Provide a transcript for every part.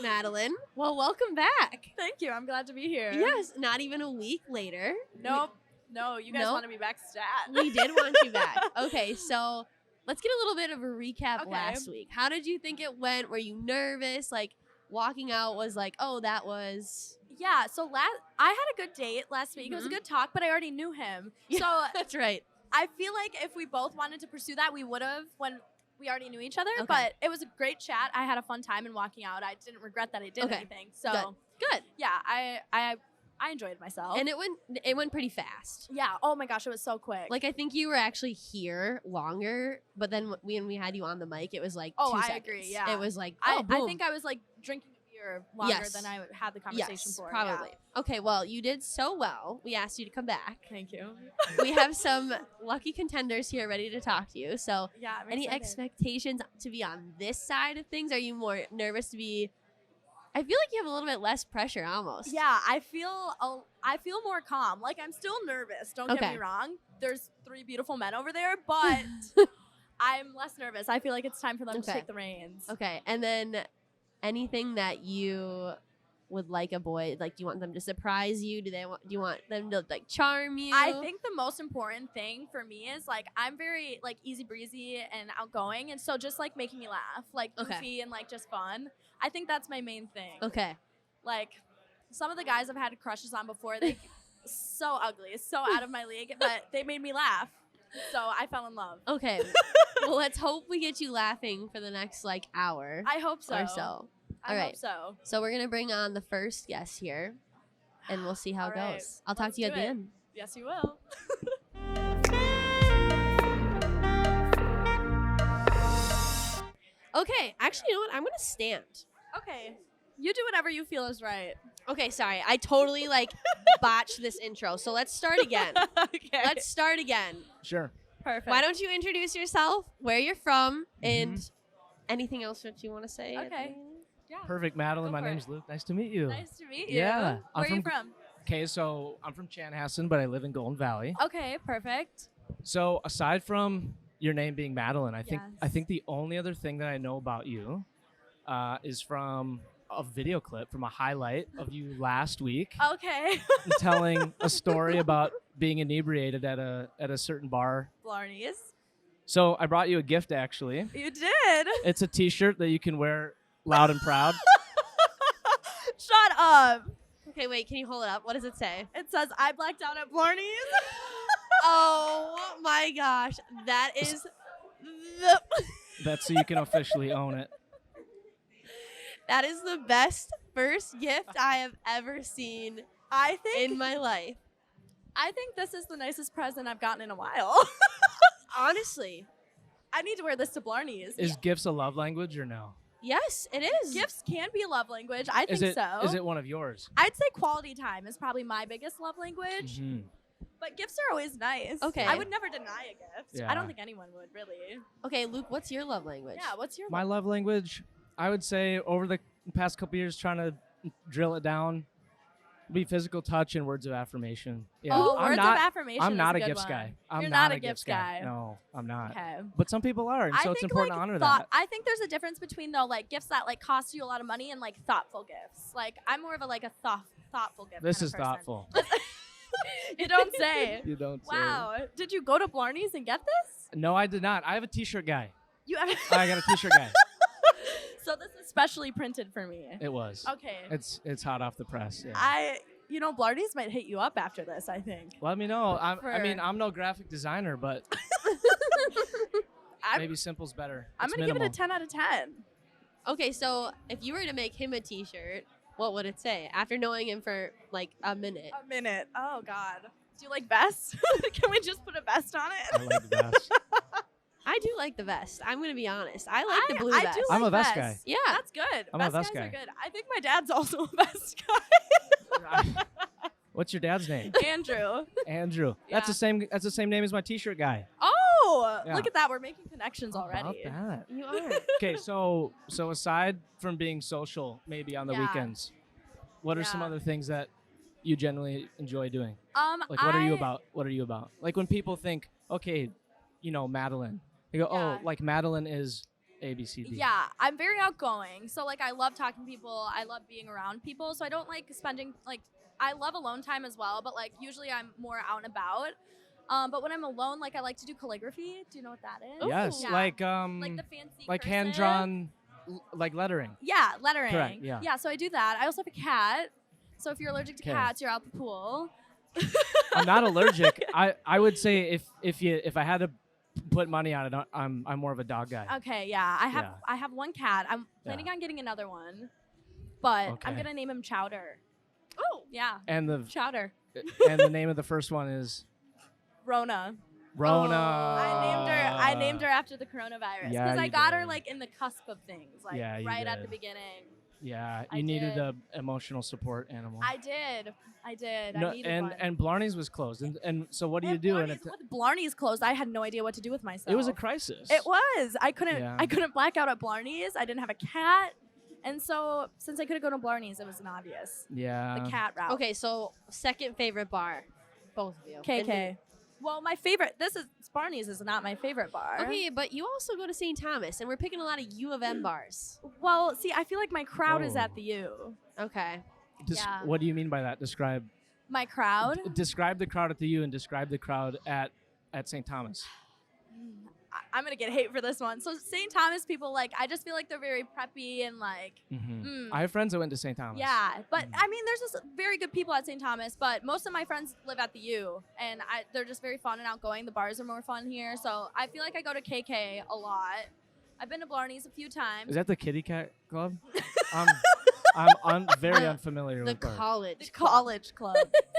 Madalyn. Well, welcome back. Thank you. I'm glad to be here. Yes, not even a week later. Nope. No, you guys wanted me back stat. We did want you back. Okay, so let's get a little bit of a recap last week. How did you think it went? Were you nervous? Like, walking out was like, oh, that was... Yeah, so I had a good date last week. It was a good talk, but I already knew him. Yeah, so that's right. I feel like if we both wanted to pursue that, we would have when we already knew each other. Okay. But it was a great chat. I had a fun time in walking out. I didn't regret that I did anything. So Good. Yeah, I enjoyed myself. And it went pretty fast. Yeah. Oh my gosh, it was so quick. Like, I think you were actually here longer, but then when we had you on the mic, it was like 2 seconds. I agree. Yeah. It was like, I boom. think I was like drinking a beer longer than I had the conversation for. Probably. Yeah. Okay, well, you did so well. We asked you to come back. Thank you. We have some lucky contenders here ready to talk to you. So, yeah, I'm any excited. expectations to be on this side of things? Are you more nervous to be? I feel like you have a little bit less pressure almost. Yeah, I feel more calm. Like, I'm still nervous. Don't get me wrong. There's 3 beautiful men over there, but I'm less nervous. I feel like it's time for them to take the reins. Okay, and then anything that you would like a boy, like, do you want them to surprise you? Do you want them to like charm you? I think the most important thing for me is like I'm very like easy breezy and outgoing, and so just like making me laugh, like goofy and like just fun. I think that's my main thing. Okay. Like some of the guys I've had crushes on before, they so ugly, so out of my league, but they made me laugh. So I fell in love. Okay. Well, let's hope we get you laughing for the next like hour. I hope so. Or so. I hope so. So we're going to bring on the first guest here, and we'll see how it goes. I'll talk to you at the end. Yes, you will. Okay. Actually, you know what? I'm going to stand. Okay. You do whatever you feel is right. Okay, sorry. I totally like botched this intro. So let's start again. Okay. Let's start again. Sure. Perfect. Why don't you introduce yourself, where you're from, and anything else that you want to say? Okay. Yeah. Perfect, Madalyn. My name's Luke. Nice to meet you. Nice to meet you. Yeah. Where are you from? Okay, so I'm from Chanhassen, but I live in Golden Valley. Okay, perfect. So aside from your name being Madalyn, I Yes. think the only other thing that I know about you is from a video clip from a highlight of you last week Okay. telling a story about being inebriated at a certain bar. Blarney's. So I brought you a gift, actually. You did. It's a T-shirt that you can wear loud and proud. Shut up. Okay, wait. Can you hold it up? What does it say? It says, I blacked out at Blarney's. Oh my gosh. That is the That's so you can officially own it. that is the best first gift I have ever seen I think in my life. I think this is the nicest present I've gotten in a while. Honestly. I need to wear this to Blarney's. Is gifts a love language or no? Yes, it is. Gifts can be a love language. I think so. Is it one of yours? I'd say quality time is probably my biggest love language. Mhm. But gifts are always nice. Okay. I would never deny a gift. Yeah. I don't think anyone would, really. Okay, Luke, what's your love language? Yeah, what's your My love language, I would say over the past couple years, trying to drill it down, be physical touch and words of affirmation. Yeah, Oh, I'm words not, of affirmation I'm not is a a good gifts one. guy. I'm You're not a gifts guy. No, I'm not. Okay. But some people are, and so it's important to honor that. I think there's a difference between though like gifts that like cost you a lot of money and like thoughtful gifts. Like I'm more of a like a thoughtful gift. This kind is of person. thoughtful. You don't say. You don't say. Wow. Did you go to Blarney's and get this? No, I did not. I have a T-shirt guy. You have I got a T-shirt guy. So this is specially printed for me. It was. Okay. It's hot off the press. Yeah. Blarney's might hit you up after this, I think. Let me know. I mean, For- I'm no graphic designer, but maybe simple's better. I'm It's going to give it a minimal. 10 out of 10. Okay, so if you were to make him a t-shirt, what would it say? After knowing him for like a minute. A minute. Oh, God. Do you like vests? Can we just put a vest on I it? like the vest. I do like the vest. I'm going to be honest. I like the blue I vest. do I'm like a vest vests. Yeah. That's good. I'm a vest vest guys guy. are good. I think my dad's also a vest guy. What's your dad's name? Andrew. Andrew. That's Yeah. the same name as my T-shirt guy. Oh, Yeah. look at that. We're making connections How about already. that? You are. Okay, so aside from being social, maybe on the Yeah. weekends, what are some Yeah. other things that you generally enjoy doing? Like What are you about? What are you about? Like when people think, okay, Madalyn, they go, Yeah. oh, like Madalyn is A, B, C, D. Yeah, I'm very outgoing. So like I love talking to people. I love being around people. So I don't like spending like I love alone time as well, but like usually I'm more out and about. But when I'm alone, like I like to do calligraphy. Do you know what that is? Yes, Yeah. like the fancy like cursive. hand drawn, like lettering. Yeah, lettering. Correct, yeah. Yeah, so I do that. I also have a cat. So if you're allergic to 'Kay. cats, you're out the pool. I'm not allergic. I would say if I had to put money on it, I'm more of a dog guy. Okay, yeah. Yeah. I have one cat. I'm planning on getting another one. But I'm Okay. gonna name him Chowder. Oh, yeah. And the Chowder. and the name of the first one is Rona. Rona. I named her after the coronavirus Yeah, because I you got her did. like in the cusp of things, like Yeah, you right at the did. beginning. Yeah, I you needed did. a emotional support animal. I did. No, I needed and one. and Blarney's was closed, and so what do you do? And With Blarney's closed, I had no idea what to do with myself. it was a crisis. It was. I couldn't. Yeah. I couldn't black out at Blarney's. I didn't have a cat, and so since I couldn't go to Blarney's, it was an obvious Yeah. the cat route. Okay, so second favorite bar, both of you. KK. Well, my favorite. Barney's is not my favorite bar. Okay, but you also go to St. Thomas, and we're picking a lot of U of M bars. Well, see, I feel like my crowd is Oh. at the U. Okay. Yeah. What do you mean by that? Describe My crowd. describe the crowd at the U and describe the crowd at St. Thomas. I'm gonna get hate for this one. So St. Thomas people, like, I just feel like they're very preppy and like. Mm-hmm. I have friends that went to St. Thomas. Yeah, but I mean, there's just very good people at St. Thomas, but most of my friends live at the U, and they're just very fun and outgoing. The bars are more fun here, so I feel like I go to KK a lot. I've been to Blarney's a few times. Is that the Kitty Cat Club? I'm very unfamiliar The with bars. college. The college club.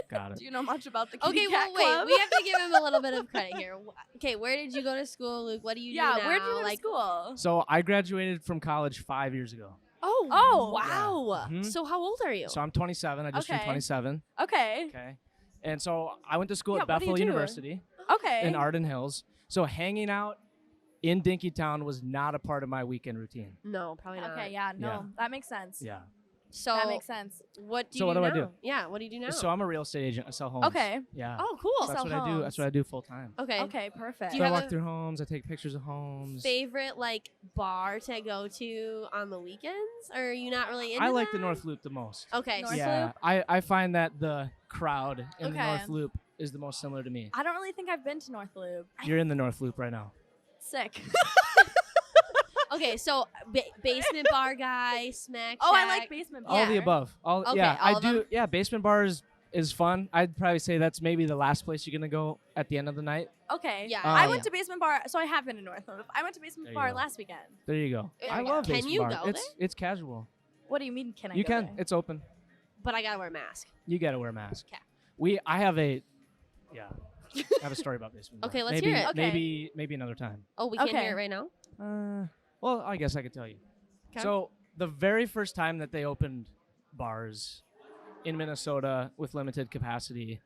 Got it. Do you know much about the Kitty Okay, Cat well, wait. Club? We have to give him a little bit of credit here. Okay, where did you go to school, Luke? What do you do now? where'd you go to Like, school? So I graduated from college 5 years ago. Oh, wow. Mhm. So how old are you? So I'm 27. I just turned Okay. 27. Okay. Okay. And so I went to school Yeah, at what do you Bethel do? University Okay. in Arden Hills. So hanging out in Dinkytown was not a part of my weekend routine. No, probably not. Okay, yeah, no, Yeah. that makes sense. Yeah. So That makes sense. what do So you what do do I now? do? Yeah, what do you do now? So I'm a real estate agent. I sell homes. Okay. Yeah. Oh, cool. So that's sell what I do. homes. That's what I do full time. Okay. Okay, perfect. Do So you I have walk a through homes. I take pictures of homes. Favorite like bar to go to on the weekends? Or are you not really into I like the that? North Loop the most. Okay. North Yeah. Loop? I find that the crowd in the Okay. North Loop is the most similar to me. I don't really think I've been to North Loop. You're in the North Loop right now. Sick. Okay, so basement bar guy, smack Oh, I shack. like basement bar. All the above. Okay, yeah, all I of do. them? Yeah, basement bars is fun. I'd probably say that's maybe the last place you're gonna go at the end of the night. Okay. Yeah, I Um, went to basement bar, so I have been to North Loop. I went to basement There you bar go. last weekend. There you go. There I you go. love Can basement you bar. go It's casual. What do you mean? Can I? You go can. there? It's open. But I gotta wear a mask. You gotta wear a mask. 'Kay. I have a. Yeah. I have a story about basement. bar. Okay, let's maybe, hear it. Okay. Maybe another time. Oh, we can't Okay. hear it right now? Well, I guess I could tell you. 'Kay. So the very first time that they opened bars in Minnesota with limited capacity,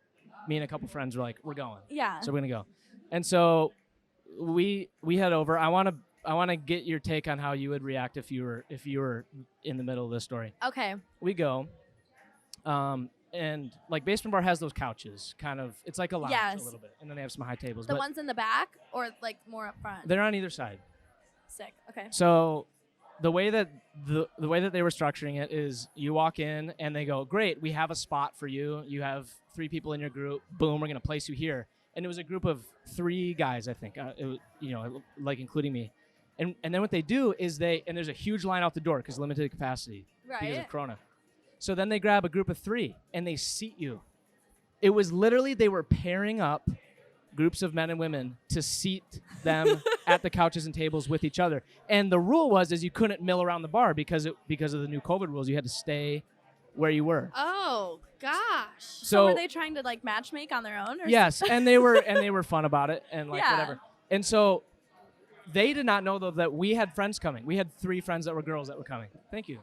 me and a couple friends were like, "We're going." Yeah. So we're gonna go. And so we head over. I wanna get your take on how you would react if you were in the middle of this story. Okay. We go. And like basement bar has those couches, kind of. It's like a lounge Yes. a little bit, and then they have some high tables. The but ones in the back or like more up front? they're on either side. Sick. Okay. So the way that the way that they were structuring it is you walk in and they go, "Great, we have a spot for you. You have 3 people in your group. Boom, we're gonna place you here." And it was a group of 3 guys, I think. It was, like including me. And then what they do is and there's a huge line out the door because limited capacity because of Right. Corona. So then they grab a group of 3 and they seat you. It was literally they were pairing up groups of men and women to seat them at the couches and tables with each other. And the rule was you couldn't mill around the bar because of the new COVID rules. You had to stay where you were. Oh, gosh. So were they trying to like matchmake on their own? Or yes, and they were fun about it and like Yeah. whatever. And so they did not know though that we had friends coming. We had 3 friends that were girls that were coming. Thank you.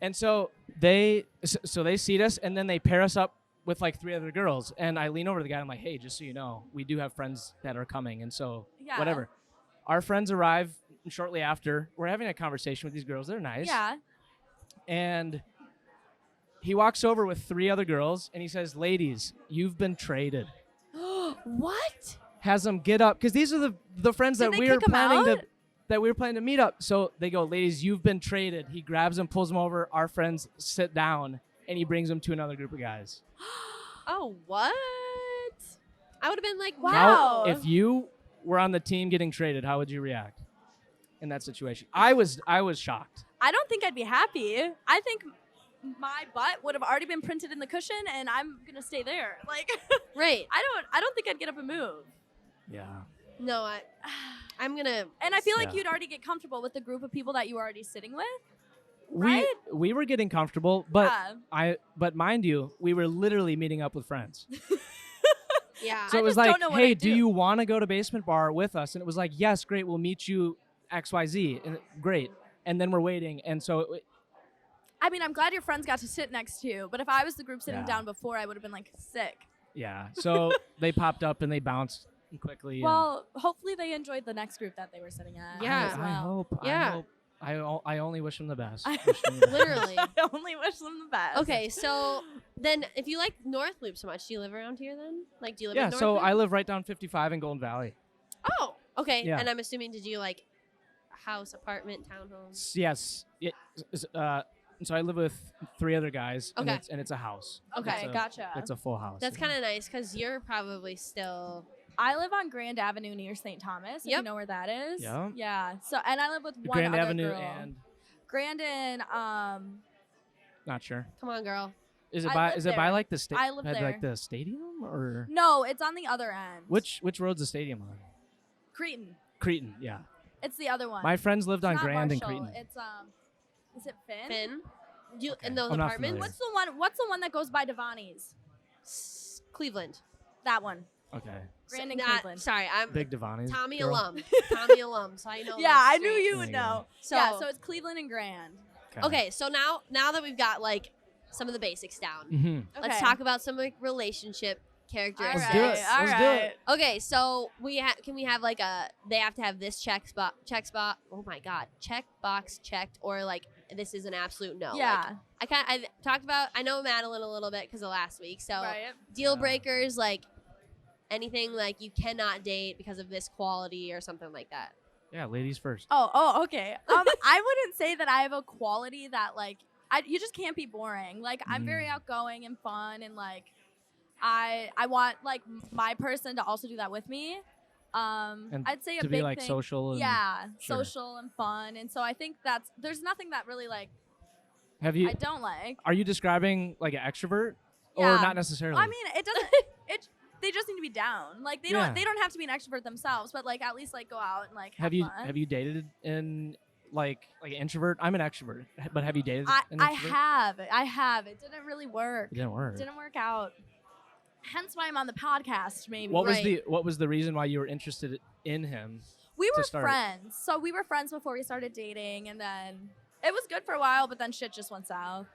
And so they seat us and then they pair us up with like 3 other girls. And I lean over to the guy and I'm like, "Hey, just so you know, we do have friends that are coming." And so Yeah. whatever. Our friends arrive shortly after. We're having a conversation with these girls. They're nice. Yeah. And he walks over with 3 other girls and he says, "Ladies, you've been traded." What? Has them get up because these are the friends Did that they we are kick 'em planning out? to. that we were planning to meet up. So they go, ladies, you've been traded. He grabs them, pulls them over. Our friends sit down, and he brings them to another group of guys. Oh, what? I would have been like, Wow. Now, if you were on the team getting traded, how would you react in that situation? I was shocked. I don't think I'd be happy. I think my butt would have already been printed in the cushion, and I'm gonna stay there. Like, Right. I don't think I'd get up and move. Yeah. No, I'm gonna. And I feel like Yeah. you'd already get comfortable with the group of people that you were already sitting with. We were getting comfortable, but Yeah. but mind you, we were literally meeting up with friends. Yeah. So I it was just like, don't know what hey, I'd do do. you want to go to Basement Bar with us? And it was like, yes, great, we'll meet you XYZ. And great. And then we're waiting. And so I mean, I'm glad your friends got to sit next to you, but if I was the group sitting Yeah. down before, I would have been like sick. yeah. So they popped up and they bounced quickly. and Well, hopefully they enjoyed the next group that they were sitting at. Yeah. as I well. hope. Yeah. I only wish them the best. I- Wish them the best. Literally. I only wish them the best. Okay, so then if you like North Loop so much, do you live around here then? Like, do you live Yeah. in North So Loop? I live right down 55 in Golden Valley. Oh, okay. Yeah. And I'm assuming, did you like house, apartment, townhome? Yes. So I live with 3 other guys. Okay. And it's a house. Okay, It's a- gotcha. It's a full house. That's kind of nice because you're probably still. I live on Grand Avenue near St. Thomas. If Yep. you know where that is. Yeah. Yeah. So, and I live with one Grand other Avenue girl. and Grandin. not sure. Come on, girl. Is it I by live is it by there. like the I live like there. the stadium or No, it's on the other end. which road's the stadium on? Cretan. Cretan, yeah. It's the other one. My friends lived It's on not Grand and Marshall. Cretan. It's is it Finn? Finn? You Okay. in those I'm not apartments? familiar. What's the one that goes by Devani's? Cleveland. That one. Okay. Grand and Not- Cleveland. Sorry, I'm Big Devani's. Tommy girl. alum. Tommy alum. So I know. Yeah, those I knew streets. you There would you go. know. So, yeah, so it's Cleveland and Grand. okay, so now that we've got like some of the basics down, Mm-hmm. let's Okay. talk about some like relationship All characteristics. Let's do it. All Let's do right. it. Okay, so can we have like they have to have this check spot. Oh my god, check box checked, or like this is an absolute no. Yeah. Like, I talked about. I know Madalyn a little bit because of last week. So Right. deal breakers, like anything like you cannot date because of this quality or something like that. Yeah, ladies first. Oh, okay. I wouldn't say that I have a quality that like you just can't be boring. Like I'm very outgoing and fun, and like I want like my person to also do that with me. And I'd say a to big be like thing. social. And Yeah, Sure. social and fun, and so I think there's nothing that really like Have you? I don't like. Are you describing like an extrovert, or Yeah. not necessarily? I mean, it doesn't. They just need to be down. Like they Yeah. don't have to be an extrovert themselves, but like at least like go out and like have fun. you dated in like an introvert? I'm an extrovert, but have you dated an I introvert? have. It didn't really work. It didn't work. It didn't work out. Hence why I'm on the podcast, maybe. What Right. was the reason why you were interested in him? We were start? friends. So we were friends before we started dating, and then it was good for a while, but then shit just went south.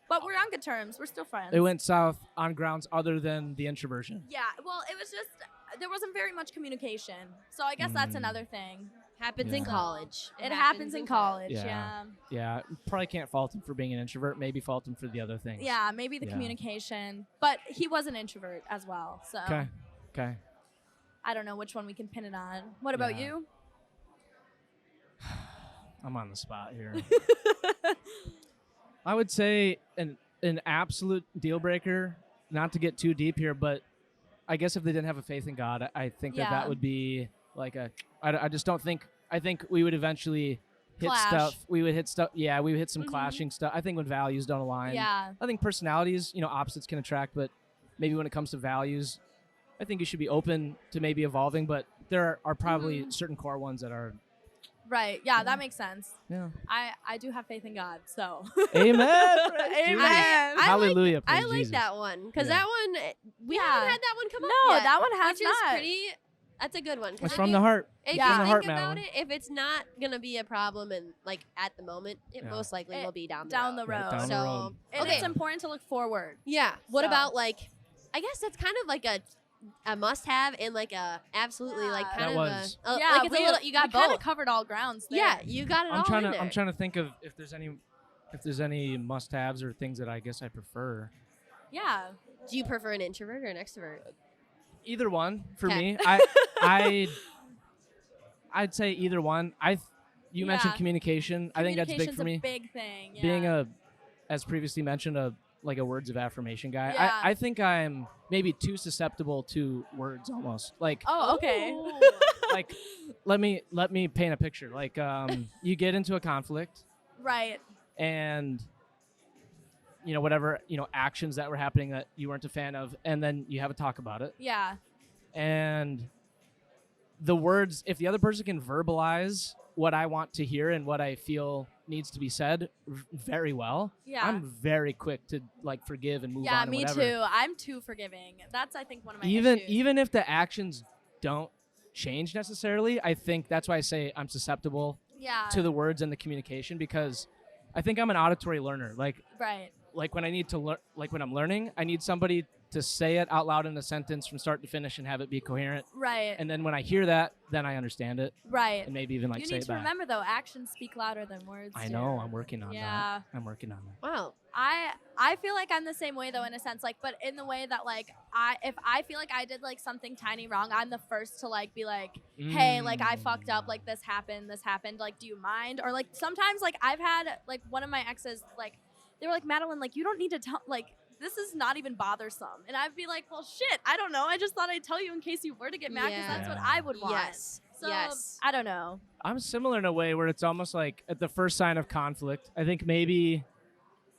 But we're on good terms. We're still friends. It went south on grounds other than the introversion. Yeah, well, it was just there wasn't very much communication. So I guess that's Mm. another thing. Happens in Yeah. college. It happens in college. Yeah. Yeah. Yeah, probably can't fault him for being an introvert. Maybe fault him for the other things. Yeah, maybe the Yeah. communication. But he was an introvert as well. So Okay. Okay. I don't know which one we can pin it on. What about Yeah. you? I'm on the spot here. I would say an absolute deal breaker, not to get too deep here, but I guess if they didn't have a faith in God, I think Yeah. that would be like I just don't think, I think we would eventually hit Clash. stuff. We would hit stuff. Yeah, we would hit some Mhm. clashing stuff. I think when values don't align. Yeah. I think personalities, opposites can attract, but maybe when it comes to values, I think you should be open to maybe evolving, but there are probably Mhm. certain core ones that are, Right. Yeah, that makes sense. yeah. I do have faith in God, so. Amen. Amen. Hallelujah. I praise like Jesus. that one because Yeah. that one we Yeah. haven't had that one come up No, yet, that one has which is not. pretty. That's a good one. 'cause It's if from you- the heart. If Yeah. you From the think heart, about Madalyn. it, if it's not gonna be a problem and like at the moment, it Yeah. most likely It- will be down the down road. the road. Right, down the So road. And okay, it's important to look forward. yeah. What So- about like? I guess that's kind of like a must-have and like a absolutely like Yeah. kind That of was- a Yeah, like it's we, a little. You got we kinda both. covered all grounds there. Yeah, you got it all in there. I'm trying to think of if there's any must-haves or things that I guess I prefer. Yeah. Do you prefer an introvert or an extrovert? Either one for 'Kay. me. I'd say either one. you mentioned communication. I think that's big for me. Communication's a big thing. Yeah. Being as previously mentioned, a words of affirmation guy. Yeah. I think I'm maybe too susceptible to words almost. Like, Oh, okay. like, let me paint a picture. Like, you get into a conflict, Right. and whatever actions that were happening that you weren't a fan of, and then you have a talk about it. Yeah. And the words, if the other person can verbalize what I want to hear and what I feel needs to be said very well, Yeah. I'm very quick to like forgive and move on. Yeah, and me whatever. too. I'm too forgiving. That's, I think, one of my even issues. even if the actions don't change necessarily, I think that's why I say I'm susceptible Yeah. to the words and the communication, because I think I'm an auditory learner. Right. Like when I need to learn, like when I'm learning, I need somebody to say it out loud in a sentence from start to finish and have it be coherent. Right. And then when I hear that, then I understand it, Right. and maybe even like You say need it to back. remember, though, actions speak louder than words. I do. know. I'm working on Yeah. that. I'm working on that. Wow. I feel like I'm the same way, though, in a sense, like, but in the way that, like, if I feel like I did like something tiny wrong, I'm the first to like be like, hey, like I fucked up, like this happened, like, do you mind? Or like sometimes like I've had like one of my exes, like they were like, Madalyn, like you don't need to tell, like this is not even bothersome, and I'd be like, well, shit, I don't know, I just thought I'd tell you in case you were to get mad, because that's what I would want. Yes. So Yes. I don't know. I'm similar in a way where it's almost like at the first sign of conflict, I think maybe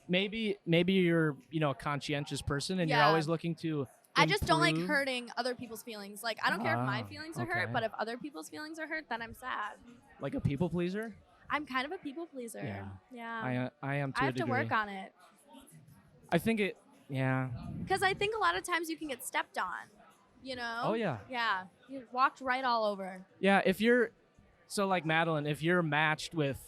you're a conscientious person and you're Yeah. always looking to I just don't like improve. hurting other people's feelings. Like I don't care if my Ah, feelings are okay. hurt, but if other people's feelings are hurt, then I'm sad. Like a people pleaser. I'm kind of a people pleaser. Yeah. Yeah. I am to I a have to degree. work on it. I think it. Yeah. Because I think a lot of times you can get stepped on, Oh yeah. Yeah. You walked right all over. Yeah. If you're so like Madalyn, if you're matched with,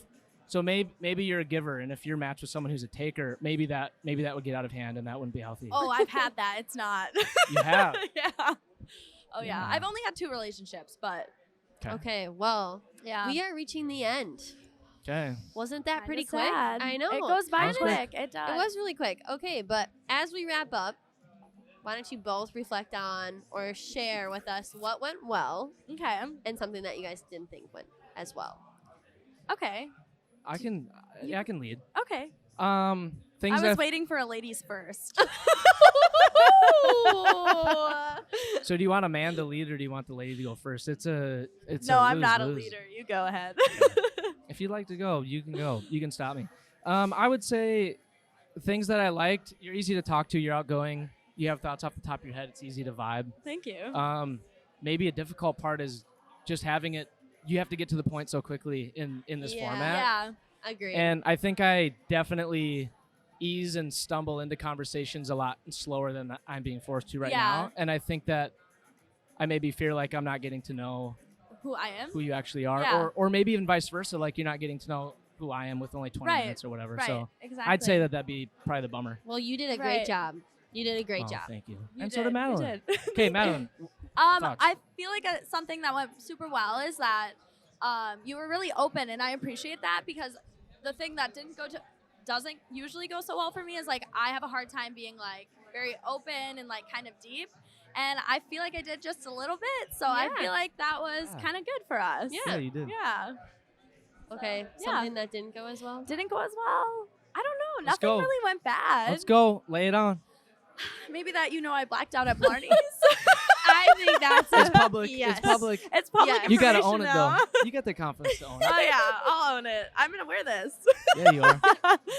so maybe you're a giver, and if you're matched with someone who's a taker, maybe that would get out of hand, and that wouldn't be healthy. Oh, I've had that. It's not. You have. Yeah. Oh, yeah. Yeah. I've only had 2 relationships, but Okay. Well, yeah. we are reaching the end. Okay. Wasn't that Kinda pretty quick? sad. I know. It goes by That was quick. It does. It was really quick. Okay, but as we wrap up, why don't you both reflect on or share with us what went well Okay. and something that you guys didn't think went as well? Okay. I can lead. Okay. Things I was that. waiting for a ladies first. So do you want a man to lead or do you want the lady to go first? It's no, a I'm not a lose-lose. leader. You go ahead. If you'd like to go, you can go. You can stop me. I would say things that I liked. You're easy to talk to. You're outgoing. You have thoughts off the top of your head. It's easy to vibe. Thank you. Maybe a difficult part is just having it. You have to get to the point so quickly in this Yeah. format. Yeah. Agreed. And I think I definitely ease and stumble into conversations a lot slower than I'm being forced to right Yeah. now. And I think that I maybe feel like I'm not getting to know Who I am? who you actually are, Yeah. or maybe even vice versa. Like you're not getting to know who I am with only 20 Right. minutes or whatever. Right. So Exactly. I'd say that'd be probably the bummer. well, you did a great Right. job. You did a great Oh, job. Thank you. You And so did you Madalyn. did. Okay, Madalyn. Thoughts? I feel like something that went super well is that you were really open, and I appreciate that, because the thing that doesn't usually go so well for me is like I have a hard time being like very open and like kind of deep, and I feel like I did just a little bit, so I Yeah. feel like that was Yeah. kind of good for us. Yeah, you did. Yeah. Okay, Yeah. something that didn't go as well? Didn't go as well. I don't know. Let's Nothing go. really went bad. Let's go. Lay it on. Maybe that I blacked out at Blarney's. I think that's It's public. Yes. It's public. It's public Yeah. You gotta information own it now. though. You got the confidence to own it. Oh yeah, I'll own it. I'm gonna wear this. Yeah, you are.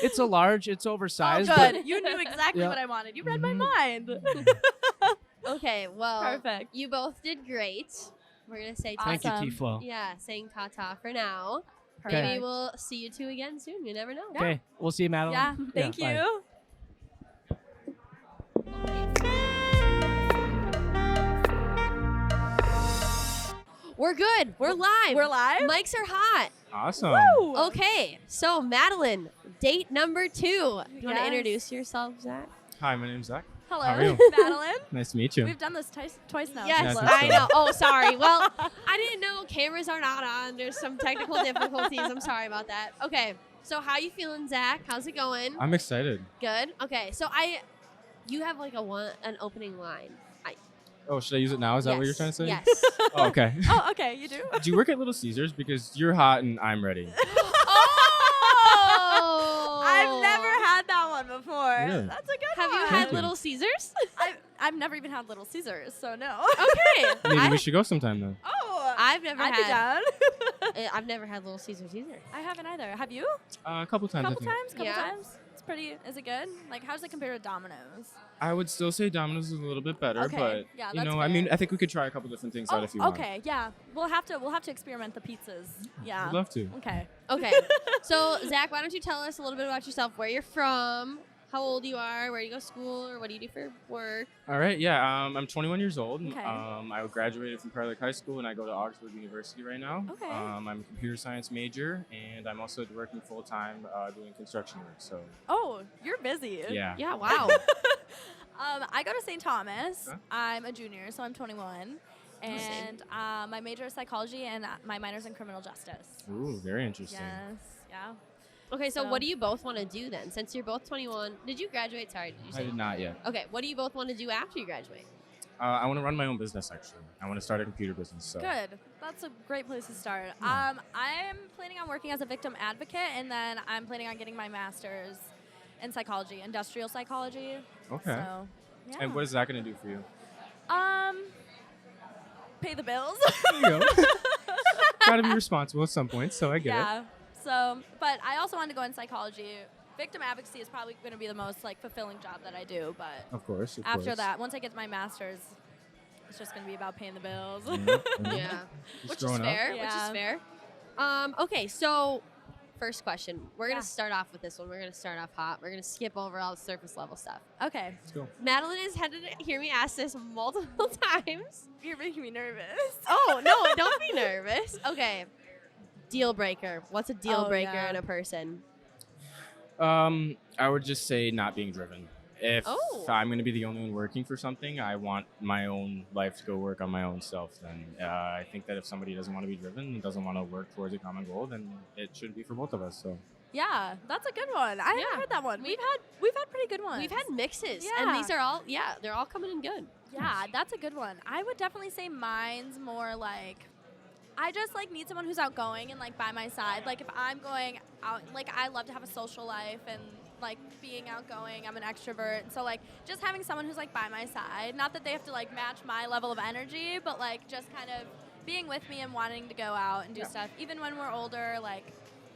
It's a large. It's oversized. Oh, but good. You knew exactly Yeah. what I wanted. You read my Mhm. mind. Okay, well, Perfect. you both did great. We're going to say Thank you, Awesome. T-Flow. Yeah, saying ta-ta for now. Okay. Maybe we'll see you two again soon. You never know. Okay, we'll see you, Madalyn. Yeah. Thank bye. you. We're good. We're live. We're live. Mics are hot. Awesome. Woo! Okay, so Madalyn, date number 2. You want to Yes. introduce yourself, Zach? Hi, my name's Zach. Hello, How are you? Madalyn. Nice to meet you. We've done this twice now. Yes, Yeah, I I think know. Oh, sorry. Well, I didn't know cameras are not on. There's some technical difficulties. I'm sorry about that. Okay, so how you feeling, Zach? How's it going? I'm excited. Good. Okay, so you have like an opening line. Oh, should I use it now? Is that what you're trying to say? Yes. Oh, okay. Oh, okay, you do. Do you work at Little Caesars? Because you're hot and I'm ready. Oh! I've never had that one before. Really? That's a good Have one. you Thank had you. Little Caesars? I've never even had Little Caesars, so no. Okay. Maybe we should go sometime then. Oh, I've never I'd be had. down. I've never had Little Caesars either. I haven't either. Have you? A couple times. I think. Couple Yeah. times. It's pretty. Is it good? Like, how does it compare to Domino's? I would still say Domino's is a little bit better, Okay, but yeah, you that's know, I mean, fair. I think we could try a couple different things out if you want. Okay, yeah. We'll have to experiment the pizzas. Yeah. I'd love to. Okay. Okay. So, Zach, why don't you tell us a little bit about yourself, where you're from, how old you are, where you go to school, or what do you do for work? All right, yeah. I'm 21 years old. Okay. I graduated from Prior Lake High School, and I go to Augsburg University right now. Okay. I'm a computer science major, and I'm also working full time doing construction work. So Oh, you're busy. yeah. Yeah, wow. I go to St. Thomas. Huh? I'm a junior, so I'm 21. And my major is psychology, and my minor's in criminal justice. Ooh, very interesting. Yes. Yeah. Okay, so So- what do you both want to do then? Since you're both 21, did you graduate? Sorry, did you I say? did not yet. Okay, what do you both want to do after you graduate? I want to run my own business. Actually, I want to start a computer business. So. Good. That's a great place to start. Yeah. I'm planning on working as a victim advocate, and then I'm planning on getting my master's in psychology, industrial psychology. Okay. So, yeah. And what is that going to do for you? Pay the bills. There you go. Got to be responsible at some point, so I get it. Yeah. So, but I also want to go in psychology. Victim advocacy is probably going to be the most like fulfilling job that I do. But Of course. after course. that, once I get my master's, it's just going to be about paying the bills. Yeah, Just which is growing up. fair. Which is Yeah. fair. Okay, so first question. We're Yeah. gonna start off with this one. We're gonna start off hot. We're gonna skip over all the surface level stuff. Okay. Let's go. Madalyn has had to hear me ask this multiple times. You're making me nervous. Oh no, don't be nervous. Okay. Deal breaker. What's a deal Oh, breaker yeah. in a person? I would just say not being driven. If Oh. I'm going to be the only one working for something, I want my own life to go work on my own self. Then I think that if somebody doesn't want to be driven and doesn't want to work towards a common goal, then it shouldn't be for both of us. So Yeah, that's a good one. I Yeah. haven't heard that one. We- We've had pretty good ones. We've had mixes, Yeah. and these are all they're all coming in good. Yeah, that's a good one. I would definitely say mine's more like I just like need someone who's outgoing and like by my side. Like if I'm going out, like I love to have a social life and like being outgoing. I'm an extrovert, so like just having someone who's like by my side. Not that they have to like match my level of energy, but like just kind of being with me and wanting to go out and do stuff. Even when we're older, like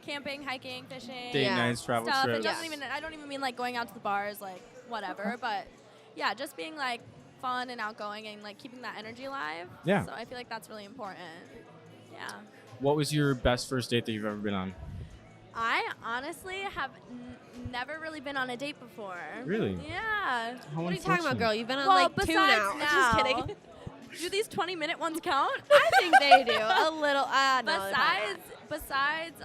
camping, hiking, fishing, date Yeah. nights, travel stuff. It trips. doesn't even. I don't even mean like going out to the bars, like whatever. But yeah, just being like fun and outgoing and like keeping that energy alive. Yeah. So I feel like that's really important. Yeah. What was your best first date that you've ever been on? I honestly have never really been on a date before. Really? Yeah. How What are you talking about, unfortunate. girl? You've been on Well, like two besides now. now. Just kidding. Do these 20-minute ones count? I think they do a little. No, they're probably not. Besides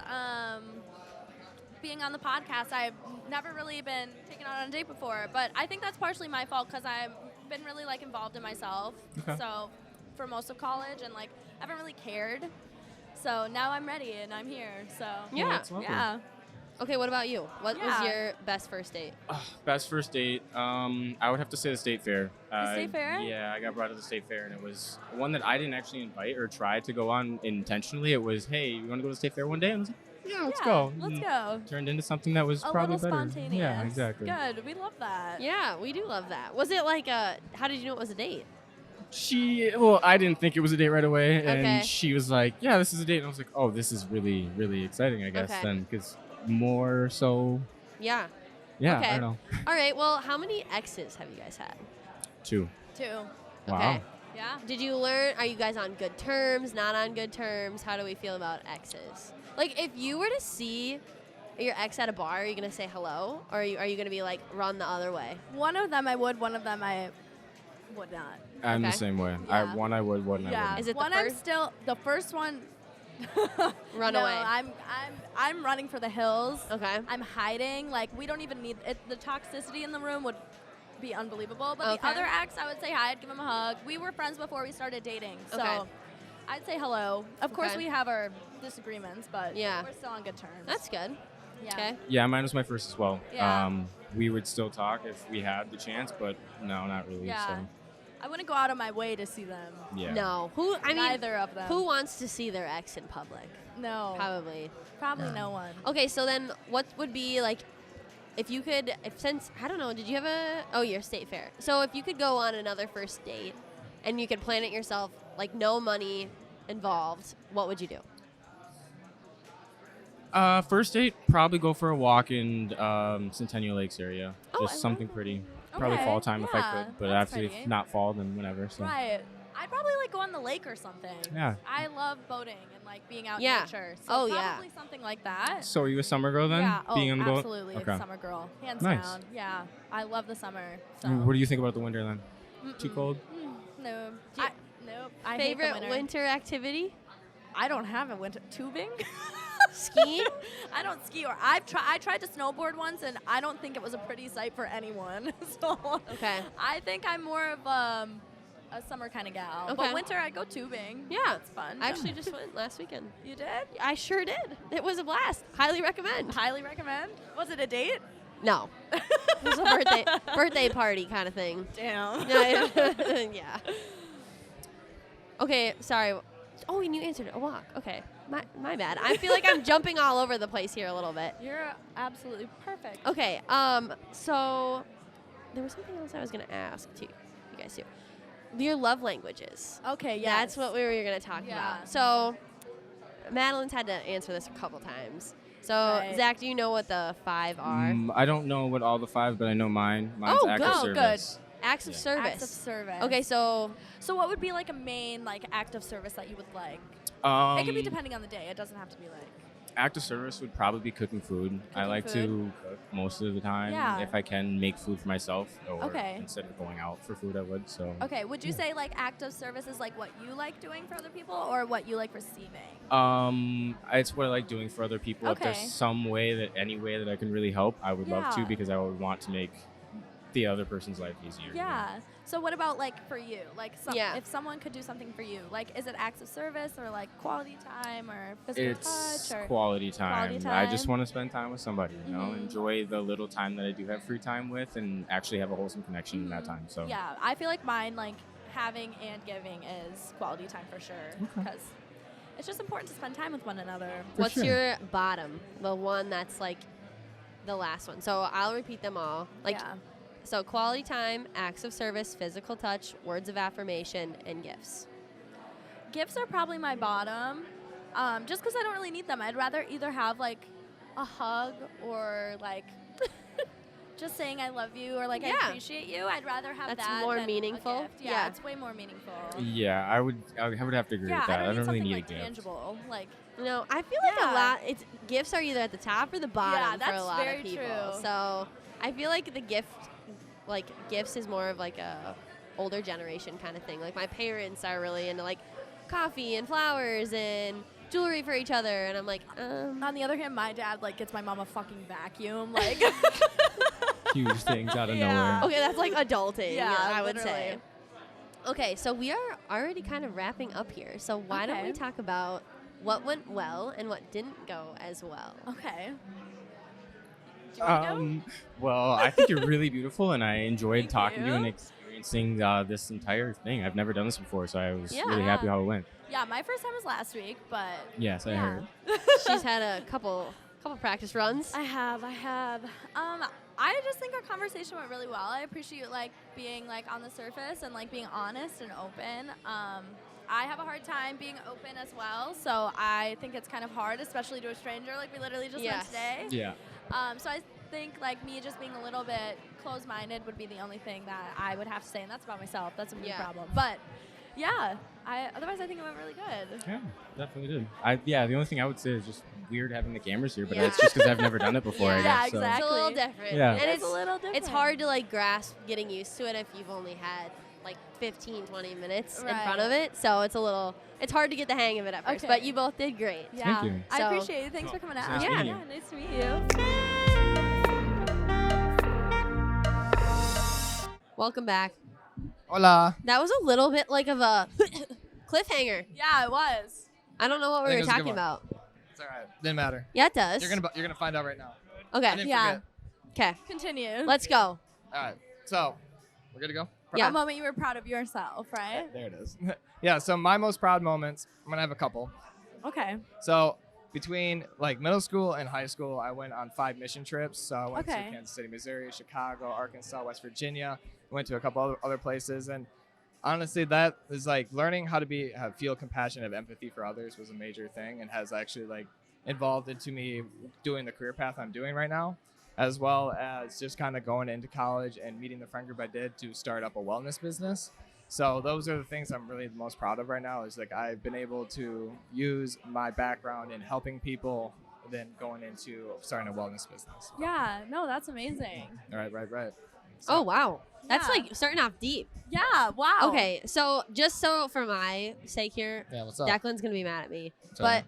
being on the podcast, I've never really been taken out on a date before. But I think that's partially my fault because I've been really like involved in myself. Okay. So for most of college and like I haven't really cared. So now I'm ready and I'm here. So Yeah. that's lovely. yeah. Okay, what about you? What was Yeah. your best first date? Best first date. I would have to say the state fair. State fair? Yeah, I got brought to the state fair, and it was one that I didn't actually invite or try to go on intentionally. It was, hey, you want to go to the state fair one day? And I was like, yeah, let's go. Let's And go. Turned into something that was A probably little better. spontaneous. Yeah, exactly. Good. We love that. Yeah, we do love that. Was it like a? How did you know it was a date? I didn't think it was a date right away, and Okay. she was like, yeah, this is a date. And I was like, oh, this is really, really exciting, I guess, Okay. then, because more so, Yeah. yeah, Okay. I don't know. All right. Well, how many exes have you guys had? 2. 2. Wow. Okay. Yeah. Did you learn? Are you guys on good terms? Not on good terms? How do we feel about exes? Like, if you were to see your ex at a bar, are you gonna say hello, or are you gonna be like run the other way? One of them I would, one of them I would not. I'm the Okay. same way. Yeah. I would, one I Yeah. wouldn't. Is it the one I'm first? still the first one Run no, away. I'm running for the hills. Okay. I'm hiding. Like we don't even need it. The toxicity in the room would be unbelievable. But Okay. the other ex, I would say hi. I'd give him a hug. We were friends before we started dating, so Okay. I'd say hello. Of course, Okay. we have our disagreements, but Yeah. we're still on good terms. That's good. yeah. Okay. Yeah, mine was my first as well. Yeah. We would still talk if we had the chance, but no, not really. Yeah. So. I wouldn't go out of my way to see them. Yeah. No. Neither of them. Who wants to see their ex in public? No. Probably No one. Okay, so then what would be like if you could I don't know, did you have your state fair. So if you could go on another first date and you could plan it yourself, like no money involved, what would you do? First date, probably go for a walk in Centennial Lakes area. Oh, Just I something love pretty. Probably Okay, fall time if I yeah, could, but that's actually pretty. if not fall, then whenever. So. Right. I'd probably like go on the lake or something. Yeah. I love boating and like being out Yeah. in nature. So Oh, yeah. probably something like that. So are you a summer girl then? Yeah. Being oh, on the boat? absolutely. Okay. Summer girl. Hands Nice. down. Yeah. I love the summer. So. What do you think about the winter then? Too cold? No. Do you- Nope. I hate the Favorite winter activity? I don't have a winter tubing. Skiing? I don't ski or I tried to snowboard once and I don't think it was a pretty sight for anyone. So Okay. I think I'm more of a summer kind of gal. Okay. But winter I'd go tubing. Yeah. It's fun. I actually just went last weekend. You did? I sure did. It was a blast. Highly recommend. Highly recommend. Was it a date? No. It was a birthday party kind of thing. Damn. Yeah. Okay, sorry. Oh, and you answered a walk. Okay. My bad. I feel like I'm jumping all over the place here a little bit. You're absolutely perfect. Okay. So there was something else I was gonna ask too. You guys too. Your love languages. Okay, yeah. That's what we were gonna talk Yeah. about. So Madalyn's had to answer this a couple times. So Right. Zach, do you know what the 5 are? I don't know what all the 5, but I know mine. Mine's Oh, active good. service. Acts of Yeah. service. Acts of service. Okay, so So what would be like a main like act of service that you would like? It could be depending on the day. It doesn't have to be like. Active service would probably be cooking food. I Cooking like to cook most of the time. Yeah. If I can make food for myself, or Okay. instead of going out for food, I would. So. Okay, would you say like act of service is like what you like doing for other people or what you like receiving? It's what I like doing for other people. If Okay. there's any way that I can really help, I would love to Yeah. because I would want to make the other person's life easier. Yeah. So what about like for you? Like Yeah. if someone could do something for you, like is it acts of service or like quality time or physical It's touch or quality time. quality I just time? want to spend time with somebody, you know, Mhm. enjoy the little time that I do have free time with and actually have a wholesome connection in that time. So Yeah, I feel like mine like having and giving is quality time for sure because it's just important to spend time with one another. what's sure. your bottom? The one that's like the last one. So I'll repeat them all. Like yeah. so quality time, acts of service, physical touch, words of affirmation, and gifts. Gifts are probably my bottom, just because I don't really need them. I'd rather either have like a hug or like just saying I love you or like Yeah. I appreciate you. I'd rather have That's that more than a meaningful. gift. Yeah, Yeah. it's way more meaningful. yeah, I would have to agree Yeah, with that. I don't need really something need like a gift. tangible. Like No, I feel like Yeah. a lot. Gifts are either at the top or the bottom Yeah, for a that's lot very of people. true. So I feel like gifts is more of like a older generation kind of thing. Like my parents are really into like coffee and flowers and jewelry for each other, and I'm like, on the other hand, my dad like gets my mom a fucking vacuum. Like Huge things out of Yeah. nowhere. okay, that's like adulting. Yeah, I would say. literally. Okay, so we are already kind of wrapping up here. So why don't we Okay. talk about what went well and what didn't go as well? okay. Do you want to go? Well, I think you're really beautiful, and I enjoyed Thank talking to you and you. experiencing this entire thing. I've never done this before, so I was really Yeah. happy how it went. Yeah, my first time was last week, but Yes, I yeah. heard. She's had a couple practice runs. I have. I just think our conversation went really well. I appreciate like being like on the surface and like being honest and open. I have a hard time being open as well, so I think it's kind of hard, especially to a stranger like we literally just Yes. met today. Yeah. So I think like me just being a little bit closed-minded would be the only thing that I would have to say, and that's about myself. That's a big Yeah. problem. But yeah, otherwise I think it went really good. Yeah, definitely did. The only thing I would say is just weird having the cameras here, but Yeah. it's just because I've never done it before. I Yeah, guess, so. exactly. It's a little different. Yeah. And It's a little different. It's hard to like grasp getting used to it if you've only had like 15, 20 minutes in front of it. So it's hard to get the hang of it at first. Okay. But you both did great. Yeah, Thank you. I So- appreciate you. Thanks for coming out. nice Yeah. meeting you. Yeah, nice to meet you. Welcome back. Hola. That was a little bit like of a cliffhanger. Yeah, it was. I don't know what I we think were it was a good talking one. about. It's all right. Didn't matter. Yeah, it does. You're gonna find out right now. I Okay. didn't Yeah. forget. Okay. Continue. Let's go. All right. So we're good to go. Yeah. A moment you were proud of yourself, right? There it is. Yeah, so my most proud moments, I'm going to have a couple. Okay. So between like middle school and high school, I went on 5 mission trips. So I went to Okay. Kansas City, Missouri, Chicago, Arkansas, West Virginia. Went to a couple other places. And honestly, that is like learning how to feel compassion, have empathy for others was a major thing, and has actually like involved into me doing the career path I'm doing right now, as well as just kind of going into college and meeting the friend group I did to start up a wellness business. So those are the things I'm really the most proud of right now, is like I've been able to use my background in helping people, then going into starting a wellness business. Yeah. No, that's amazing. Right. Oh wow, that's Yeah. like starting off deep. Yeah. Wow. Okay, so just so for my sake here, Yeah, what's up? Declan's gonna be mad at me, Sorry. but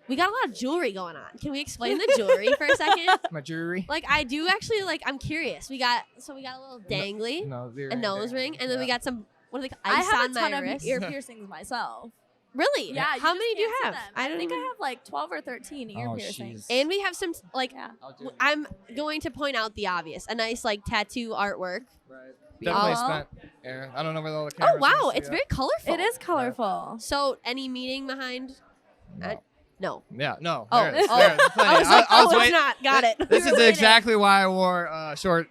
we got a lot of jewelry going on. Can we explain the jewelry for a second? My jewelry. Like I do actually like. I'm curious. We got a little dangly, No, a nose ring, and then we got some. What are they called? I Ice have on a ton my of wrist. ear piercings myself. Really? Yeah. How just many do you can't see have? them. I don't think even- I have like 12 or 13 ear piercings. And we have some like. Yeah. I'm going to point out the obvious. A nice like tattoo artwork. Right. Definitely Aw. spent air. I don't know where all the Oh cameras wow, are, so it's yeah. very colorful. It is colorful. So any meaning behind? No. No. Yeah, no. Oh, there it is. oh. There it is. Plenty. I was like, I was it's waiting. not. Got it. This You is were waiting. exactly why I wore short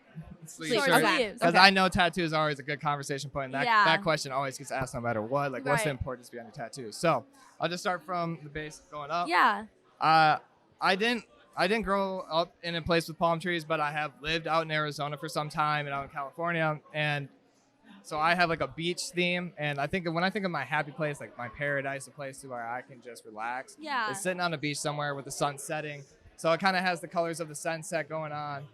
sleeve Short shirt. sleeves. sleeves. Because Okay. I know tattoos are always a good conversation point. And Yeah. that question always gets asked no matter what. Like, what's the Right. importance behind your tattoos? So I'll just start from the base going up. Yeah. I didn't grow up in a place with palm trees, but I have lived out in Arizona for some time and out in California, and so I have like a beach theme. And when I think of my happy place, like my paradise, a place where I can just relax, Yeah. is sitting on a beach somewhere with the sun setting. So it kind of has the colors of the sunset going on.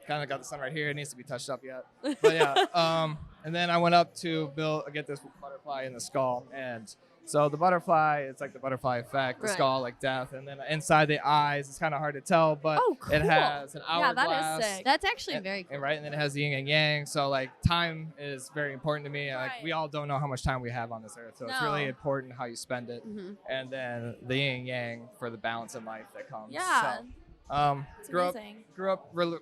Kind of got the sun right here. It needs to be touched up yet, but yeah. And then I went up to get this butterfly in the skull, and so the butterfly, it's like the butterfly effect, the Right. skull like death, and then inside the eyes, it's kind of hard to tell, but Oh, cool. it has an Yeah, that is hourglass. sick. That's actually And- very cool. And right, and then it has the yin and yang. So like time is very important to me. Like Right. we all don't know how much time we have on this earth, so it's really No. important how you spend it. Mhm. And then the yin and yang for the balance in life that comes. Yeah. So, It's grew up amazing.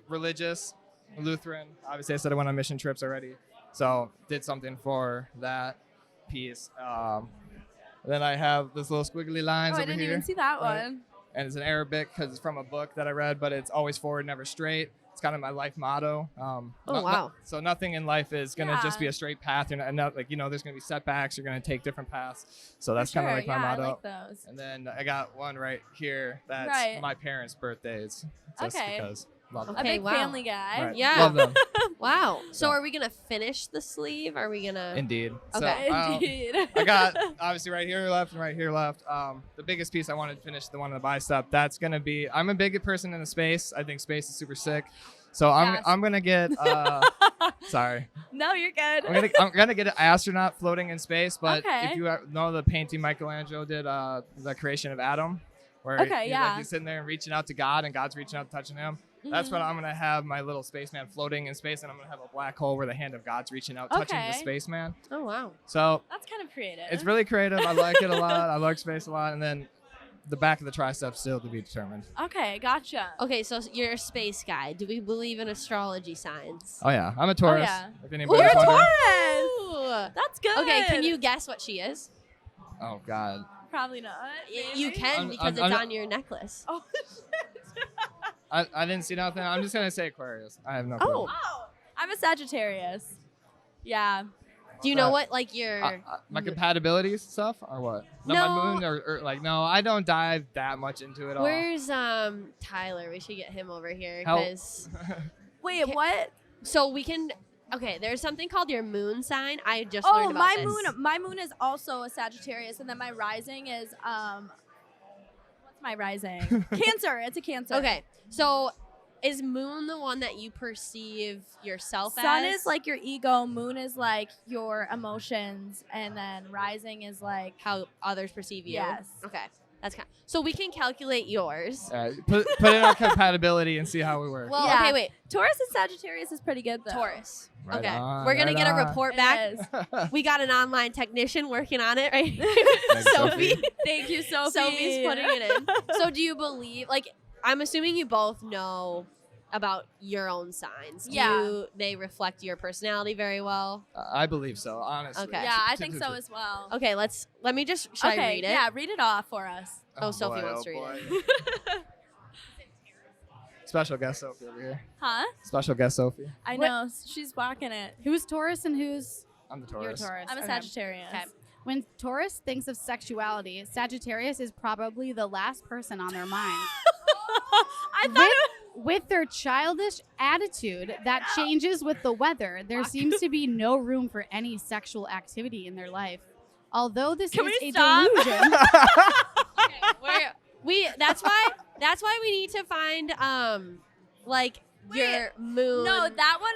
religious, Lutheran. Obviously, I said I went on mission trips already, so did something for that piece. Then I have this little squiggly lines Oh, I over didn't here, even see that Right. one. and it's in Arabic because it's from a book that I read, but it's always forward, never straight. It's kind of my life motto. Wow. So nothing in life is gonna just be Yeah. a straight path. You're not like there's gonna be setbacks. You're gonna take different paths. So that's For kind of sure. like my Yeah, motto. I like those. And then I got one right here. That's Right. my parents' birthdays. Just Okay. because love them. A Okay, big wow. family guy. Right. Yeah. Love them. Wow. So Yeah. are we gonna finish the sleeve? Are we gonna? Indeed. Okay. So, Indeed. I got obviously right here left and right here left. The biggest piece I wanted to finish, the one on the bicep. That's gonna be. I'm a big person in the space. I think space is super sick. So Yes. I'm gonna get. Sorry. No, you're good. I'm gonna get an astronaut floating in space. But Okay. if you know the painting Michelangelo did, the creation of Adam, where Okay, yeah. he's sitting there and reaching out to God, and God's reaching out, touching him. That's Mhm. what I'm gonna have my little spaceman floating in space, and I'm gonna have a black hole where the hand of God's reaching out, touching the Okay. spaceman. Oh wow. So That's kind of creative. it's really creative. I like it a lot. I like space a lot, and then the back of the tricep still to be determined. Okay, gotcha. Okay, so you're a space guy. Do we believe in astrology signs? Oh yeah, I'm a Taurus. yeah. If Ooh, anybody's you're a wondering. Taurus! That's good. Okay, can you guess what she is? Oh God. Probably not. You maybe? can I'm- because I'm it's not- on your necklace. Oh, I didn't see nothing. I'm just gonna say Aquarius. I have no clue. Oh. I'm a Sagittarius. Yeah. Do you know what like your? My compatibility stuff or what? No. My moon or like no, I don't dive that much into it all. Where's Tyler? We should get him over here Help. because Wait, Okay. what? so we can. Okay, there's something called your moon sign. I just Oh, learned about my this. moon. My moon is also a Sagittarius, and then my rising is What's my rising? Cancer. It's a Cancer. Okay, so is moon the one that you perceive yourself Sun as? is like your ego. Moon is like your emotions, and then rising is like how others perceive you. Yes. Okay, that's kind. So we can calculate yours. All right, put in our compatibility and see how we work. Well, Yeah. okay, wait. Taurus and Sagittarius is pretty good though. Taurus. Right okay, on, we're gonna right get a on. report It back. is. We got an online technician working on it, right? Thanks, Sophie. Sophie. Thank you, Sophie. Sophie's putting it in. So do you believe? Like, I'm assuming you both know about your own signs? Yeah. Do they reflect your personality very well? I believe so, honestly. Okay. Yeah, I think so as well. Okay, let me just, should I read it? Yeah, read it off for us. Oh, Sophie wants to read it. Special guest Sophie over here. Huh? Special guest Sophie. I know. She's walking it. Who's Taurus and who's I'm the your Taurus. Taurus? I'm a Okay. Sagittarius. Okay. When Taurus thinks of sexuality, Sagittarius is probably the last person on their mind. I thought With their childish attitude that changes with the weather, there seems to be no room for any sexual activity in their life. Although this Can is we a stop? delusion, That's why we need to find like your moon. No, that one,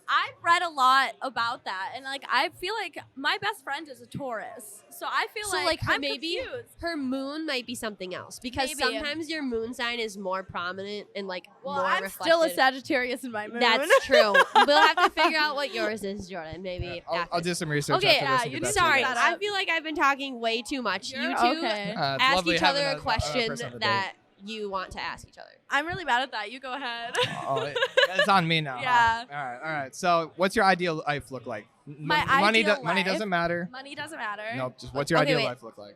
I've read a lot about that. And, like, I feel like my best friend is a Taurus. So I feel So, like, I'm maybe confused. her moon might be something else because Maybe. sometimes your moon sign is more prominent and like Well, more I'm reflected. still a Sagittarius in my moon. That's true. We'll have to figure out what yours is, Jordan. Maybe. I'll after. do some research Okay, after this. and you get need back to to Sorry, you that guys. I feel like I've been talking way too much. You're You two okay. It's ask lovely each having other a another question person on the date. that you want to ask each other. I'm really bad at that. You go ahead. It's on me now. huh? Yeah. All right. So, what's your ideal life look like? My money, ideal money life? doesn't matter. Money doesn't matter. No, just what's your Okay, ideal wait. life look like?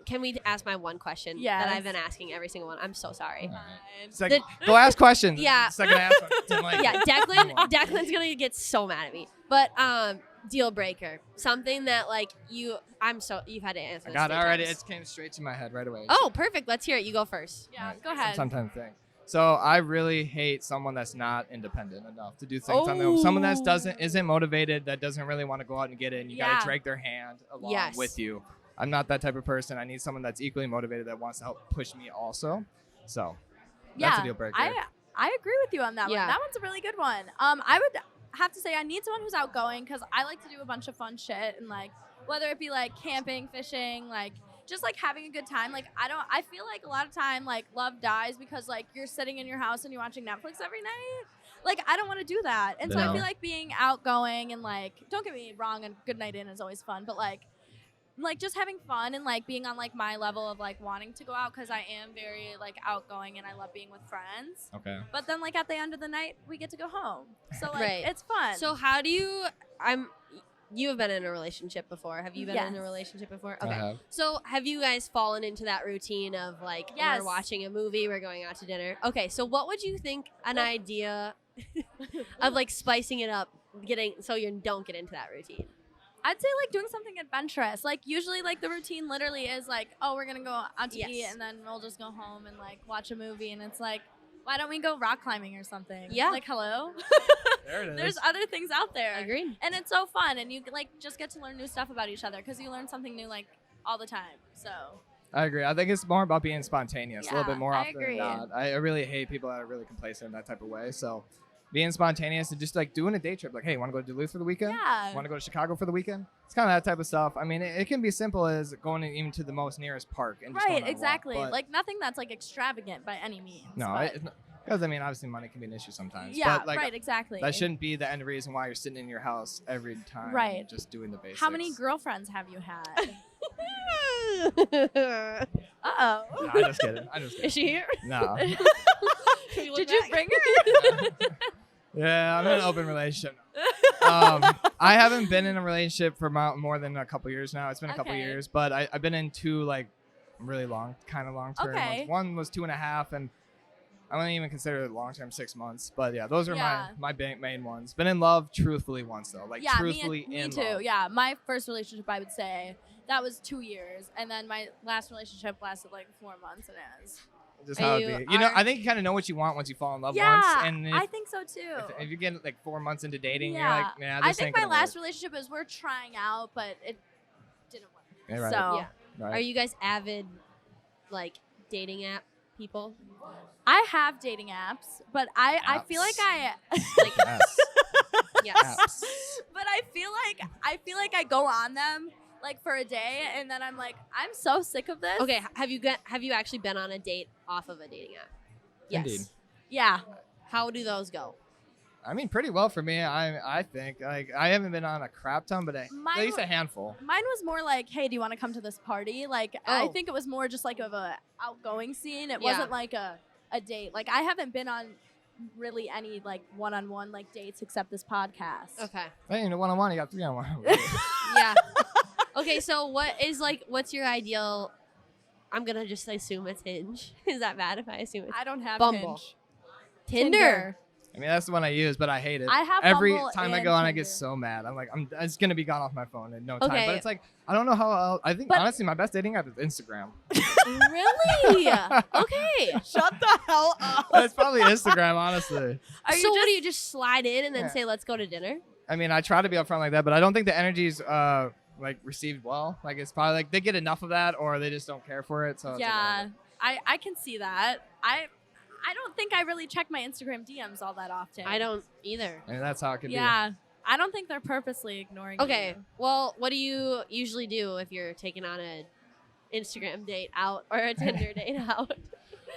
Can we ask my one question Yes. that I've been asking every single one? I'm so sorry. Fine. Second, go ask questions. Yeah. Second ask one. Didn't like Yeah, it. Declan's gonna get so mad at me. But deal breaker, something that like you've had to answer. I this got it 3 already. times. It came straight to my head right away. Oh, perfect. Let's hear it. You go first. Yeah, Right. go ahead. Sometimes think. So I really hate someone that's not independent enough to do things on their own. Someone that isn't motivated, that doesn't really want to go out and get it. And you Yeah. gotta drag their hand along Yes. with you. I'm not that type of person. I need someone that's equally motivated that wants to help push me also. So that's a deal breaker. I agree with you on that Yeah. one. That one's a really good one. I would have to say I need someone who's outgoing because I like to do a bunch of fun shit and like whether it be like camping, fishing, like just like having a good time. Like I feel like a lot of time like love dies because like you're sitting in your house and you're watching Netflix every night. Like I don't want to do that. And so I No. feel like being outgoing and like don't get me wrong, a good night in is always fun, but like just having fun and like being on like my level of like wanting to go out because I am very like outgoing and I love being with friends. Okay. But then like at the end of the night we get to go home. So like Right. it's fun. So how do you? You have been in a relationship before. Have you been in a Yes. relationship before? I Okay. have. So have you guys fallen into that routine of like Yes. we're watching a movie, we're going out to dinner? Okay. So what would you think an idea of like spicing it up, so you don't get into that routine? I'd say like doing something adventurous. Like usually like the routine literally is like, oh, we're gonna go out to eat Yes. and then we'll just go home and like watch a movie and it's like, why don't we go rock climbing or something? Yeah. Like hello. There it is. There's other things out there. Agreed. And it's so fun and you like just get to learn new stuff about each other because you learn something new like all the time. So I agree. I think it's more about being spontaneous a little Yeah, bit more I often agree. than not. I really hate people that are really complacent in that type of way. So being spontaneous and just like doing a day trip, like, hey, want to go to Duluth for the weekend? yeah. Want to go to Chicago for the weekend? It's kind of that type of stuff. I mean, it can be simple as going even to the most nearest park and just going Right, on a walk, exactly. but like nothing that's like extravagant by any means. no, but- because I mean, obviously, money can be an issue sometimes. yeah, but, like, right, exactly. That shouldn't be the end reason why you're sitting in your house every time. Right. Just doing the basics. How many girlfriends have you had? Is Uh-oh. No, I'm just kidding. I'm just kidding. she here? No. Did you bring her? Yeah, I'm in an open relationship. I haven't been in a relationship for more than a couple years now. It's been a couple Okay. years, but I've been in two like really long term Okay. ones. One was 2.5, and I wouldn't even consider it long term 6 months. But yeah, those are Yeah. my main ones. Been in love truthfully once though, like yeah, truthfully me in too. love. Yeah, my first relationship, I would say, that was 2 years, and then my last relationship lasted like 4 months, and it was. Just how You it be. You know, are- I think you kind of know what you want once you fall in love Yeah, once, and I think so too. if you get like 4 months into dating, Yeah. you're like, nah, I this think ain't my gonna last work. relationship is we're trying out, but it didn't work. Yeah, right. So Yeah. Right. Are you guys avid like dating app people? I have dating apps, but I feel like Apps. Like Yes. yes. Apps. but I feel like I go on them like for a day, and then I'm like, I'm so sick of this. Okay, have you actually been on a date off of a dating app? Yes. Indeed. Yeah. How do those go? I mean, pretty well for me. I think like I haven't been on a crap ton, but at least a handful. Mine was more like, hey, do you want to come to this party? Like, I Oh. think it was more just like of a outgoing scene. It Yeah. wasn't like a date. Like, I haven't been on really any like one-on-one like dates except this podcast. Okay. Hey, you know, one-on-one, you got 3-on-1. Yeah. Okay, so what's your ideal? I'm gonna just assume it's Hinge. Is that bad if I assume it's I don't have Bumble? Hinge. Tinder? I mean, that's the one I use, but I hate it. I have Every Bumble time I and go on, I Tinder. get so mad. I'm like, it's gonna be gone off my phone in no time. Okay. But it's like, I don't know how else. I think But- honestly, my best dating app is Instagram. Really? Okay. Shut the hell up. It's probably Instagram, honestly. So what do you just slide in and then Yeah. say, let's go to dinner? I mean, I try to be upfront like that, but I don't think the energy's like received well. Like it's probably like they get enough of that, or they just don't care for it. So it's like, Yeah, I can see that. I don't think I really check my Instagram DMs all that often. I don't either. I mean, that's how it could Yeah, I don't think they're purposely ignoring Okay. you. Well, what do you usually do if you're taking on a Instagram date out or a Tinder date out? be.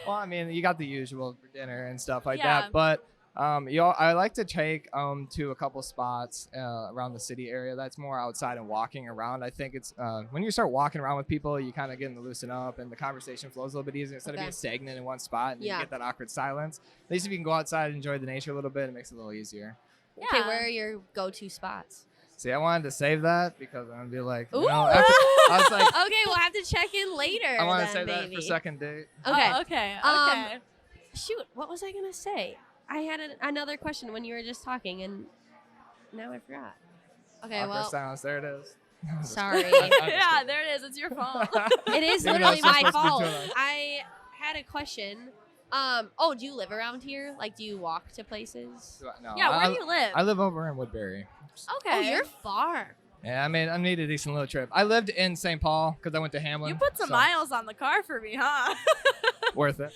Well, I mean, you got the usual for dinner and stuff like Yeah. that, but I like to take to a couple spots around the city area. That's more outside and walking around. I think it's when you start walking around with people, you kind of get to loosen up, and the conversation flows a little bit easier instead of Okay. being stagnant in one spot and Yeah. you get that awkward silence. At least if you can go outside and enjoy the nature a little bit, it makes it a little easier. Okay, Yeah. where are your go-to spots? See, I wanted to save that because I'm gonna be like, Ooh. you know, after, I was like, Okay, we'll have to check in later. I want to then, save that maybe. for second date. Okay. Oh, okay. Um, Okay. Shoot, what was I gonna say? I had another question when you were just talking, and now I forgot. Okay, Awkward well, silence. There it is. sorry. Yeah, there it is. It's your fault. It is Maybe that's literally just my supposed to be fault. too long. I had a question. Oh, do you live around here? Like, do you walk to places? No, Yeah, where I, do you live? I live over in Woodbury. Okay. Oh, you're far. Yeah, I mean, I need a decent little trip. I lived in St. Paul because I went to Hamlin. You put some so miles on the car for me, huh? worth it.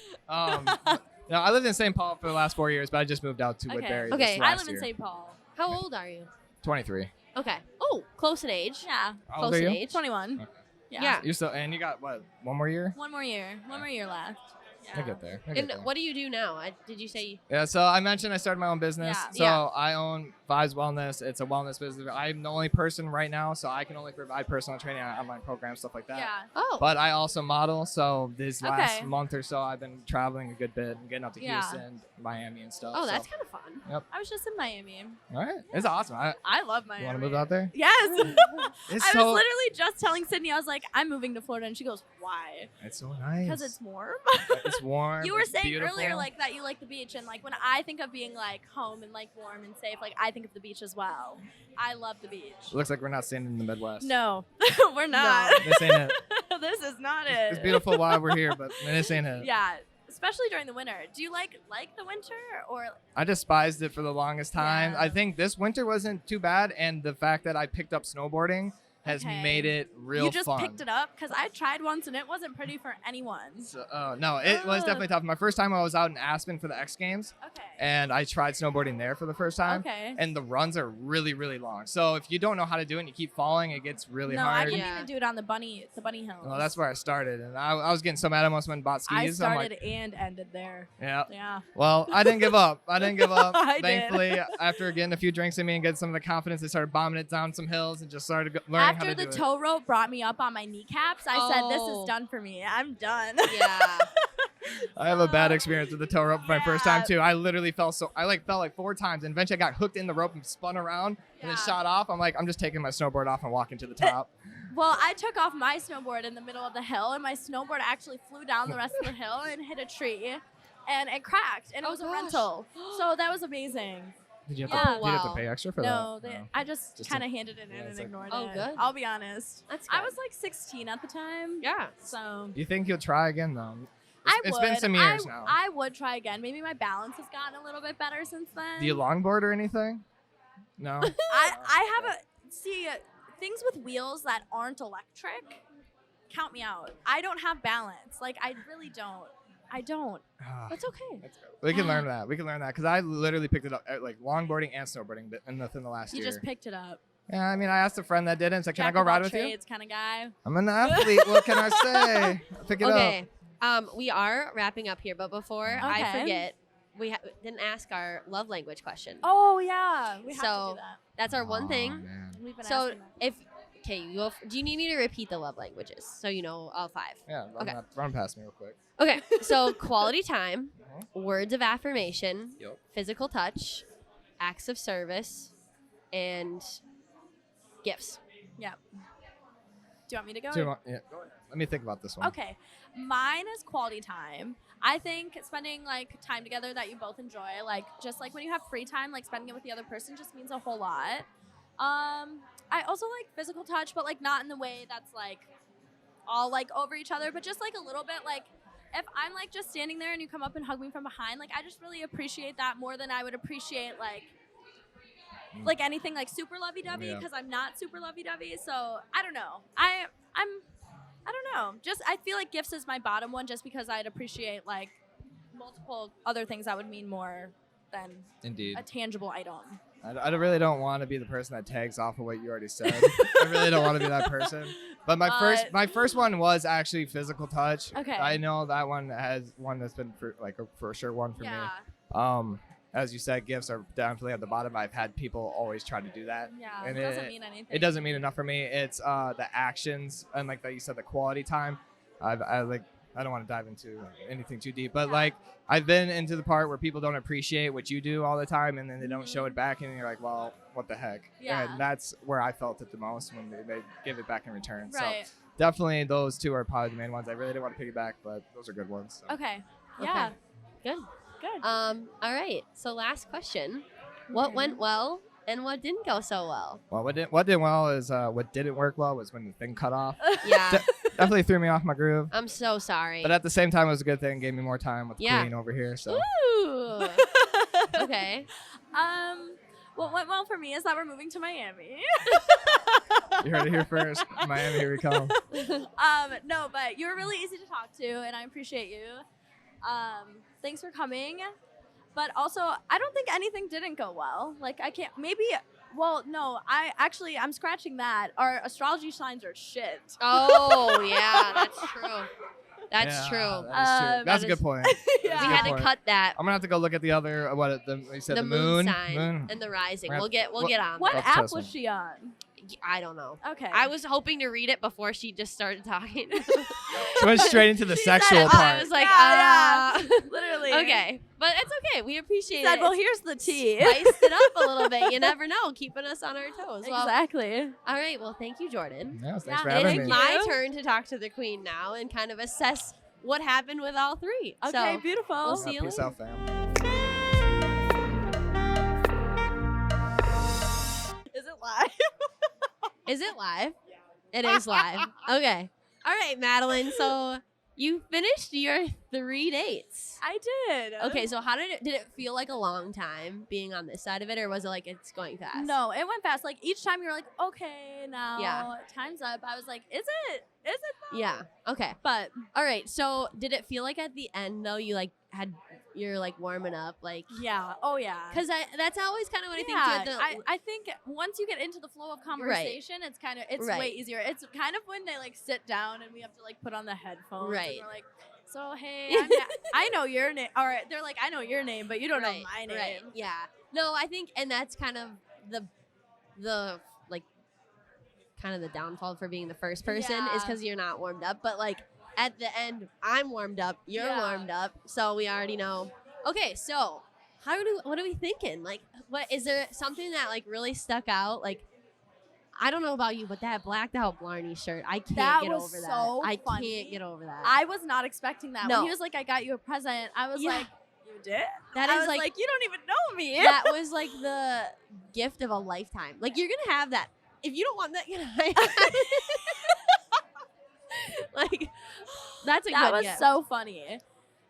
No, I lived in St. Paul for the last 4 years, but I just moved out to Okay. Woodbury. Okay. This I last live in year. St. Paul. How old are you? 23. Okay. Oh, close in age. Yeah. How old Close are in you? age. 21. Okay. Yeah. You're still, and you got what? One more year? One more year. One more year left. Yeah. I'll get there. I'll get And there. what do you do now? Did you say? Yeah, so I mentioned I started my own business. Yeah. So Yeah. I own Vibes Wellness. It's a wellness business. I'm the only person right now, so I can only provide personal training on online programs, stuff like that. Yeah. Oh. But I also model, so this last Okay. month or so, I've been traveling a good bit and getting up to Yeah. Houston, Miami, and stuff. Oh, that's so. kind of fun. I was just in Miami. All right. It's awesome. I love Miami. You want to move out there? Yes. It's I so was literally just telling Sydney, I was like, I'm moving to Florida. And she goes, why? it's so nice. Because it's warm. It's warm. You were it's saying beautiful. earlier like that you like the beach, and like when I think of being like home and like warm and safe, like I think of the beach as well. I love the beach. It looks like we're not staying in the Midwest. No, we're not. This ain't it. This is not it. It's beautiful while we're here, but this ain't it. Yeah, especially during the winter. Do you like the winter or? I despised it for the longest time. Yeah. I think this winter wasn't too bad, and the fact that I picked up snowboarding has Okay. made it real You just fun. picked it up because I tried once and it wasn't pretty for anyone. So, no, it was definitely tough. My first time I was out in Aspen for the X Games, Okay. and I tried snowboarding there for the first time. Okay. And the runs are really, really long. So if you don't know how to do it and you keep falling, it gets really No, I hard. couldn't Yeah. even do it on the bunny hills. Well, that's where I started, and I was getting so mad I almost went and bought skis. I I'm started like, and ended there. yeah. Yeah. Well, I didn't give up. I didn't give up. I did. Thankfully, after getting a few drinks in me and getting some of the confidence, I started bombing it down some hills and just started learning how After to the do it. tow rope brought me up on my kneecaps, I said, "This Oh. is done for me. I'm done." Yeah. I have a bad experience with the tow rope my first time Yeah. too. I literally fell like 4 times, and eventually I got hooked in the rope and spun around and then Yeah. shot off. I'm like, I'm just taking my snowboard off and walking to the top. Well, I took off my snowboard in the middle of the hill, and my snowboard actually flew down the rest of the hill and hit a tree, and it cracked, and it Oh, was a gosh. rental. So that was amazing. Did you have, Yeah. to, did you have Wow. to pay extra for No, that? I just Just kind of handed it in yeah, and it's like- ignored Oh, it. good. I'll be honest. That's I good. was like 16 at the time. Yeah. So You think you'll try again though? I It's would. been some years now. I would try again. Maybe my balance has gotten a little bit better since then. Do you longboard or anything? No. I have things with wheels that aren't electric. Count me out. I don't have balance. Like I really don't. I don't. That's okay. We can learn that. We can learn that because I literally picked it up at, like longboarding and snowboarding within the last You year. just picked it up. Yeah, I mean, I asked a friend that did it. And said, "Can I Jack go of all ride with you?" trades kind of guy. I'm an athlete. What can I say? Pick it Okay. up. We are wrapping up here, but before I Okay. forget, we didn't ask our love language question. Oh yeah, we have to So, do that. That's our one Aw, thing. man. We've been So asking that. if Okay, you go. Do you need me to repeat the love languages so you know all 5? Yeah, Okay. run past me real quick. Okay, so quality time, words of affirmation, Yep. physical touch, acts of service, and gifts. Yeah. Do you want me to go? Yeah, go ahead. Let me think about this one. Okay. Mine is quality time. I think spending like time together that you both enjoy, like just like when you have free time, like spending it with the other person just means a whole lot. I also like physical touch, but like not in the way that's like all like over each other, but just like a little bit like if I'm like just standing there and you come up and hug me from behind, like I just really appreciate that more than I would appreciate like anything like super lovey-dovey because I'm not super lovey-dovey. So I don't know. I don't know. Just I feel like gifts is my bottom one just because I'd appreciate like multiple other things that would mean more than Indeed. a tangible item. I really don't want to be the person that tags off of what you already said. I really don't want to be that person. But my first one was actually physical touch. Okay. I know that one has one that's been for sure one for me. As you said, gifts are definitely at the bottom. I've had people always try to do that. Yeah, and it doesn't mean anything. It doesn't mean enough for me. It's the actions and like that you said, the quality time. I don't want to dive into anything too deep, but like I've been into the part where people don't appreciate what you do all the time, and then they don't show it back, and you're like, well, what the heck? Yeah. And that's where I felt it the most when they give it back in return. Right. So definitely those two are probably the main ones. I really didn't want to piggyback, but those are good ones. So. Okay. Yeah. Good. Good. All right. So last question: what went well and what didn't go so well? Well, what did well is what didn't work well was when the thing cut off. Yeah. Definitely threw me off my groove. I'm so sorry. But at the same time, it was a good thing. Gave me more time with Yeah. Queen over here. So. Ooh. Okay. What went well for me is that we're moving to Miami. You heard it here first. Miami, here we come. No, but you were really easy to talk to, and I appreciate you. Thanks for coming. But also, I don't think anything didn't go well. Like, I can't, maybe, well, no, I'm scratching that. Our astrology signs are shit. Oh, yeah, that's true. That's true. That is true. That's a good point. Yeah. We had to cut that. I'm gonna have to go look at the other. You said The the moon moon sign and the rising. We'll get on What that. That's app this was one. she on? I don't know. Okay. I was hoping to read it before she just started talking. She went straight into the sexual I part. was like, Yeah, literally. Okay, but it's okay. We appreciate She said, it. well, here's the tea. Spiced it up a little bit. You never know, keeping us on our toes. Well, Exactly. all right. Well, thank you, Jordon. Yes, thanks Yeah, for It having is me. my you. turn to talk to the queen now and kind of assess what happened with all three. Okay, So beautiful. we'll see you Peace later. out, fam. Is it live? Is it live? It is live. Okay. All right, Madeline. So you finished your 3 dates. I did. Okay, so how did it feel like a long time being on this side of it, or was it like it's going fast? No, it went fast. Like each time you were like, okay, now Yeah. time's up. I was like, is it? Is it? Though? Yeah. Okay. But All right. So did it feel like at the end though you like you're like warming up like? yeah. Oh yeah. Because that's always kind of what I Yeah, think. I think once you get into the flow of conversation, it's Right. way easier. It's kind of when they like sit down and we have to like put on the headphones. Right. And we're like, so hey, I know your name. All right. They're like, I know your name, but you don't know my name. Right. Yeah. No, I think, and that's kind of the like kind of the downfall for being the first person is Yeah. because you're not warmed up. But like at the end, I'm warmed up. You're Yeah. warmed up, so we already know. Okay, so what are we thinking? Like, what is there something that like really stuck out? Like, I don't know about you, but that blacked out Blarney shirt, I can't That get was over so that. I funny. can't get over that. I was not expecting that. No. When he was like, I got you a present, I was Yeah. like, you did? That I is was like you don't even know me. that was like the gift of a lifetime. Like you're gonna have that. If you don't want that, like that's a That good was gift. so funny.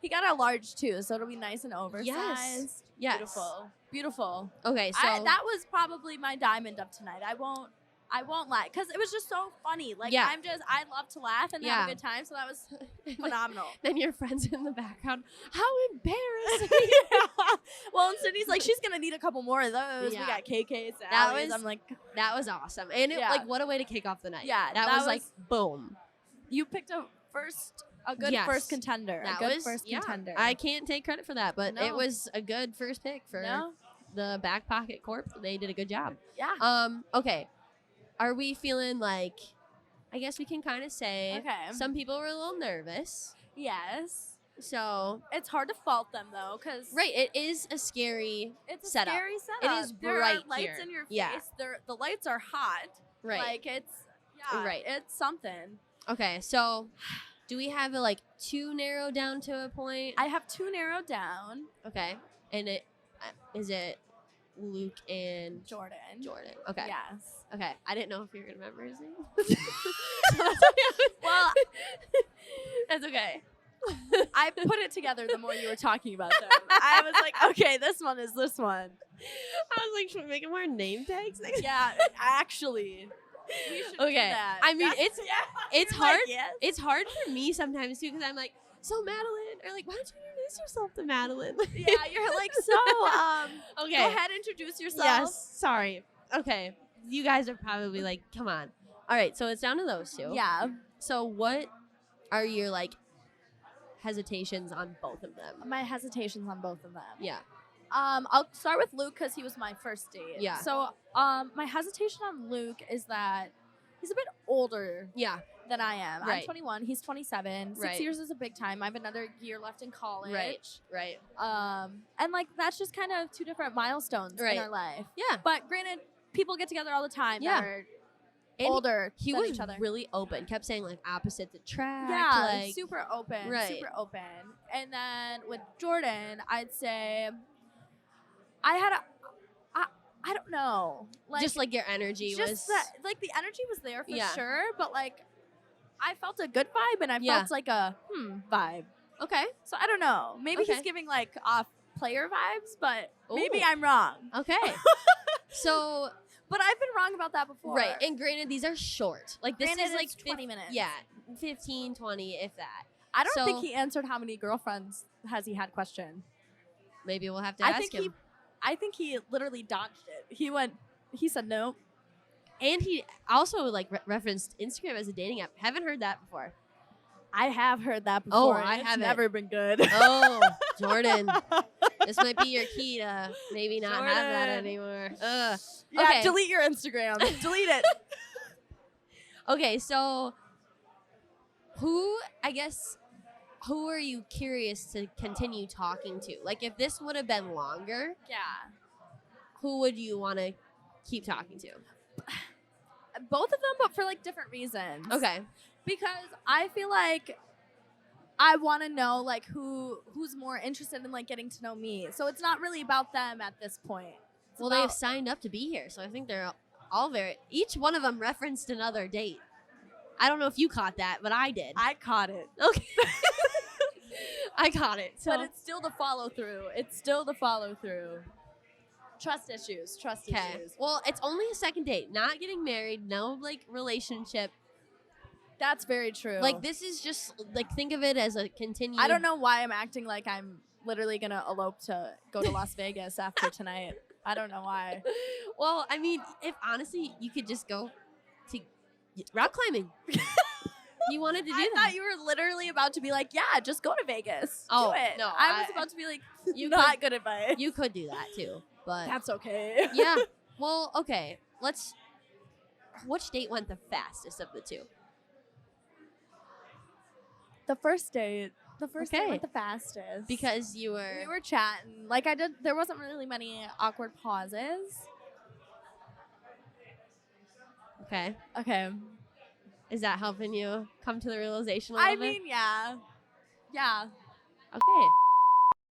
He got a large too, so it'll be nice and oversized. Yes. Beautiful. Beautiful. Okay, so that was probably my diamond of tonight. I won't lie, because it was just so funny. Like Yeah. I love to laugh and Yeah. have a good time, so that was phenomenal. then your friends in the background. How embarrassing! Well, and Sydney's like, she's gonna need a couple more of those. Yeah. We got KK's. That was- I'm like, That was awesome, and Yeah. like what a way to kick off the night. Yeah, that that was like was- boom. you picked a good Yes. first contender. That a good was first yeah. contender. I can't take credit for that, but it No. was a good first pick for No? the Back Pocket Corp. They did a good job. Yeah. Okay. are we feeling like, I guess we can kind of say Okay. some people were a little nervous. Yes. So, It's hard to fault them though, because right, it is a scary it's a setup. scary setup. is there bright are lights here. in your face. Yeah. The lights are hot. Right. Like it's Right. It's something. Okay, so do we have it like too narrowed down to a point? I have 2 narrowed down. Okay. And is it Luke and Jordon. Jordon? Okay. Yes. Okay. I didn't know if you were going to remember his name. Well, that's okay. I put it together the more you were talking about them. I was like, okay, this one is this one. I was like, should we make more name tags next Yeah, actually. We should do Okay. that. I mean, That's- it's you're like, hard. yes. It's hard for me sometimes too because I'm like, so Madalyn, or like, why don't you introduce yourself to Madalyn? Yeah, you're like, so, okay. go ahead, introduce yourself. Yes. Sorry. Okay. You guys are probably like, come on. All right. So it's down to those two. Yeah. So what are your like hesitations on both of them? My hesitations on both of them. Yeah. I'll start with Luke because he was my first date. Yeah. So, my hesitation on Luke is that he's a bit older Yeah. than I am. I'm Right. 21. He's 27. 6 Right. years is a big time. I have another year left in college. Right. And like that's just kind of 2 different milestones Right. in our life. Yeah. But granted, people get together all the time Yeah. that are And older He than was each other. really open. Kept saying like opposites attract. Yeah, Like, super open. Right. Super open. And then with Jordon, I'd say I had I don't know. Like just like your energy just was. that, like the energy was there for Yeah. sure, but like I felt a good vibe and I Yeah. felt like a vibe. Okay. So I don't know. Maybe Okay. he's giving like off player vibes, but maybe Ooh. I'm wrong. Okay. So But I've been wrong about that before. right, and granted, these are short. Like this Granted, is like it's 20 minutes. Yeah, 15, 20, if that. I don't So- think he answered how many girlfriends has he had question. Maybe we'll have to I ask think him. I think he literally dodged it. He said no. And he also like referenced Instagram as a dating app. Haven't heard that before. I have heard that Oh, before. I and it's haven't. never been good. Oh, Jordan, this might be your key to maybe not have that Jordan. anymore. Ugh. Yeah, Okay. delete your Instagram. Delete it. Okay, so who are you curious to continue talking to? Like if this would have been longer, Yeah. who would you want to keep talking to? Both of them, but for like different reasons. Okay. Because I feel like I want to know like who's more interested in like getting to know me. So it's not really about them at this point. It's Well, about- they've signed up to be here, so I think they're all each one of them referenced another date. I don't know if you caught that, but I did. I caught it. Okay. I caught it. So But it's still the follow through. It's still the follow through. Trust issues. Trust okay. issues. Well, it's only a second date, not getting married, no like relationship. That's very true. Like this is just like think of it as a continued. I don't know why I'm acting like I'm literally gonna elope to go to Las Vegas after tonight. I don't know why. Well, I mean, if honestly you could just go to rock climbing. You wanted to do I that. thought you were literally about to be like, yeah, just go to Vegas. Oh, do it. no, I was I- about to be like, you not good advice. You could do that too, but That's okay. yeah. Well, okay. Which date went the fastest of the two? The first date Okay. went the fastest Because you we were chatting. Like there wasn't really many awkward pauses. okay. Okay. Is that helping you come to the realization a little I bit? mean, yeah. Yeah. Okay.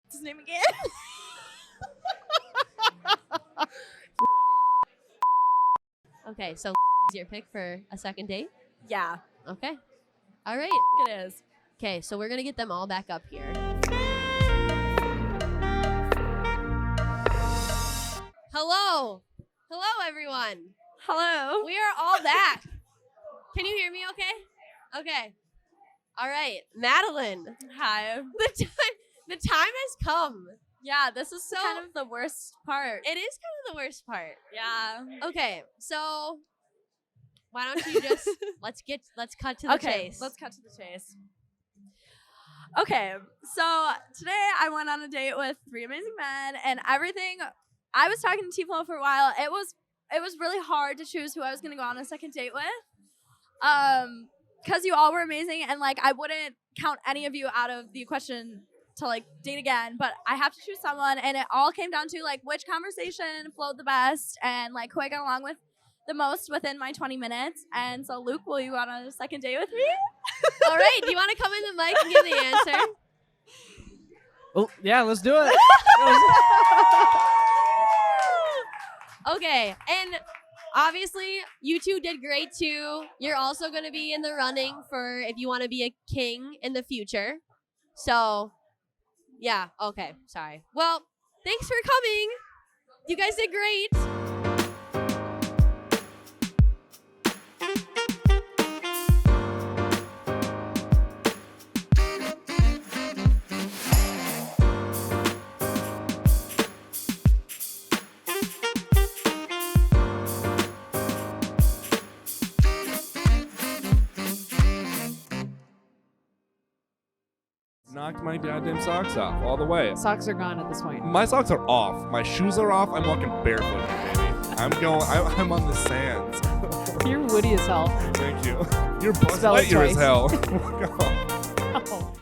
What's his name again? Okay, so is your pick for a second date? Yeah. Okay. All right. It is. Okay, so we're going to get them all back up here. Hello. Hello, everyone. Hello. We are all back. Can you hear me okay? Okay. All right. Madalyn, Hi. the time has come. Yeah, this is So- kind of the worst part. It is kind of the worst part. Yeah. Okay, so why don't you just let's cut to the chase. Let's cut to the chase. Okay, so today I went on a date with 3 amazing men and everything. I was talking to T-Flow for a while. It was it was really hard to choose who I was gonna go on a second date with. Because you all were amazing, and like I wouldn't count any of you out of the equation to like date again, but I have to choose someone, and it all came down to like which conversation flowed the best and like who I got along with the most within my 20 minutes. And so, Luke, will you go on a second date with me? All right. Do you want to come in the mic and give the answer? Oh, yeah, let's do it. Okay. And obviously, you two did great too. You're also going to be in the running for if you want to be a king in the future. So, yeah. Okay. Sorry. Well, thanks for coming. You guys did great. Knocked my goddamn socks off all the way. Socks are gone at this point. My socks are off. My shoes are off. I'm walking barefoot, baby. I'm on the sands. You're woody as hell. Thank you. You're Buzz Spell it Lightyear as twice. hell. Oh my God.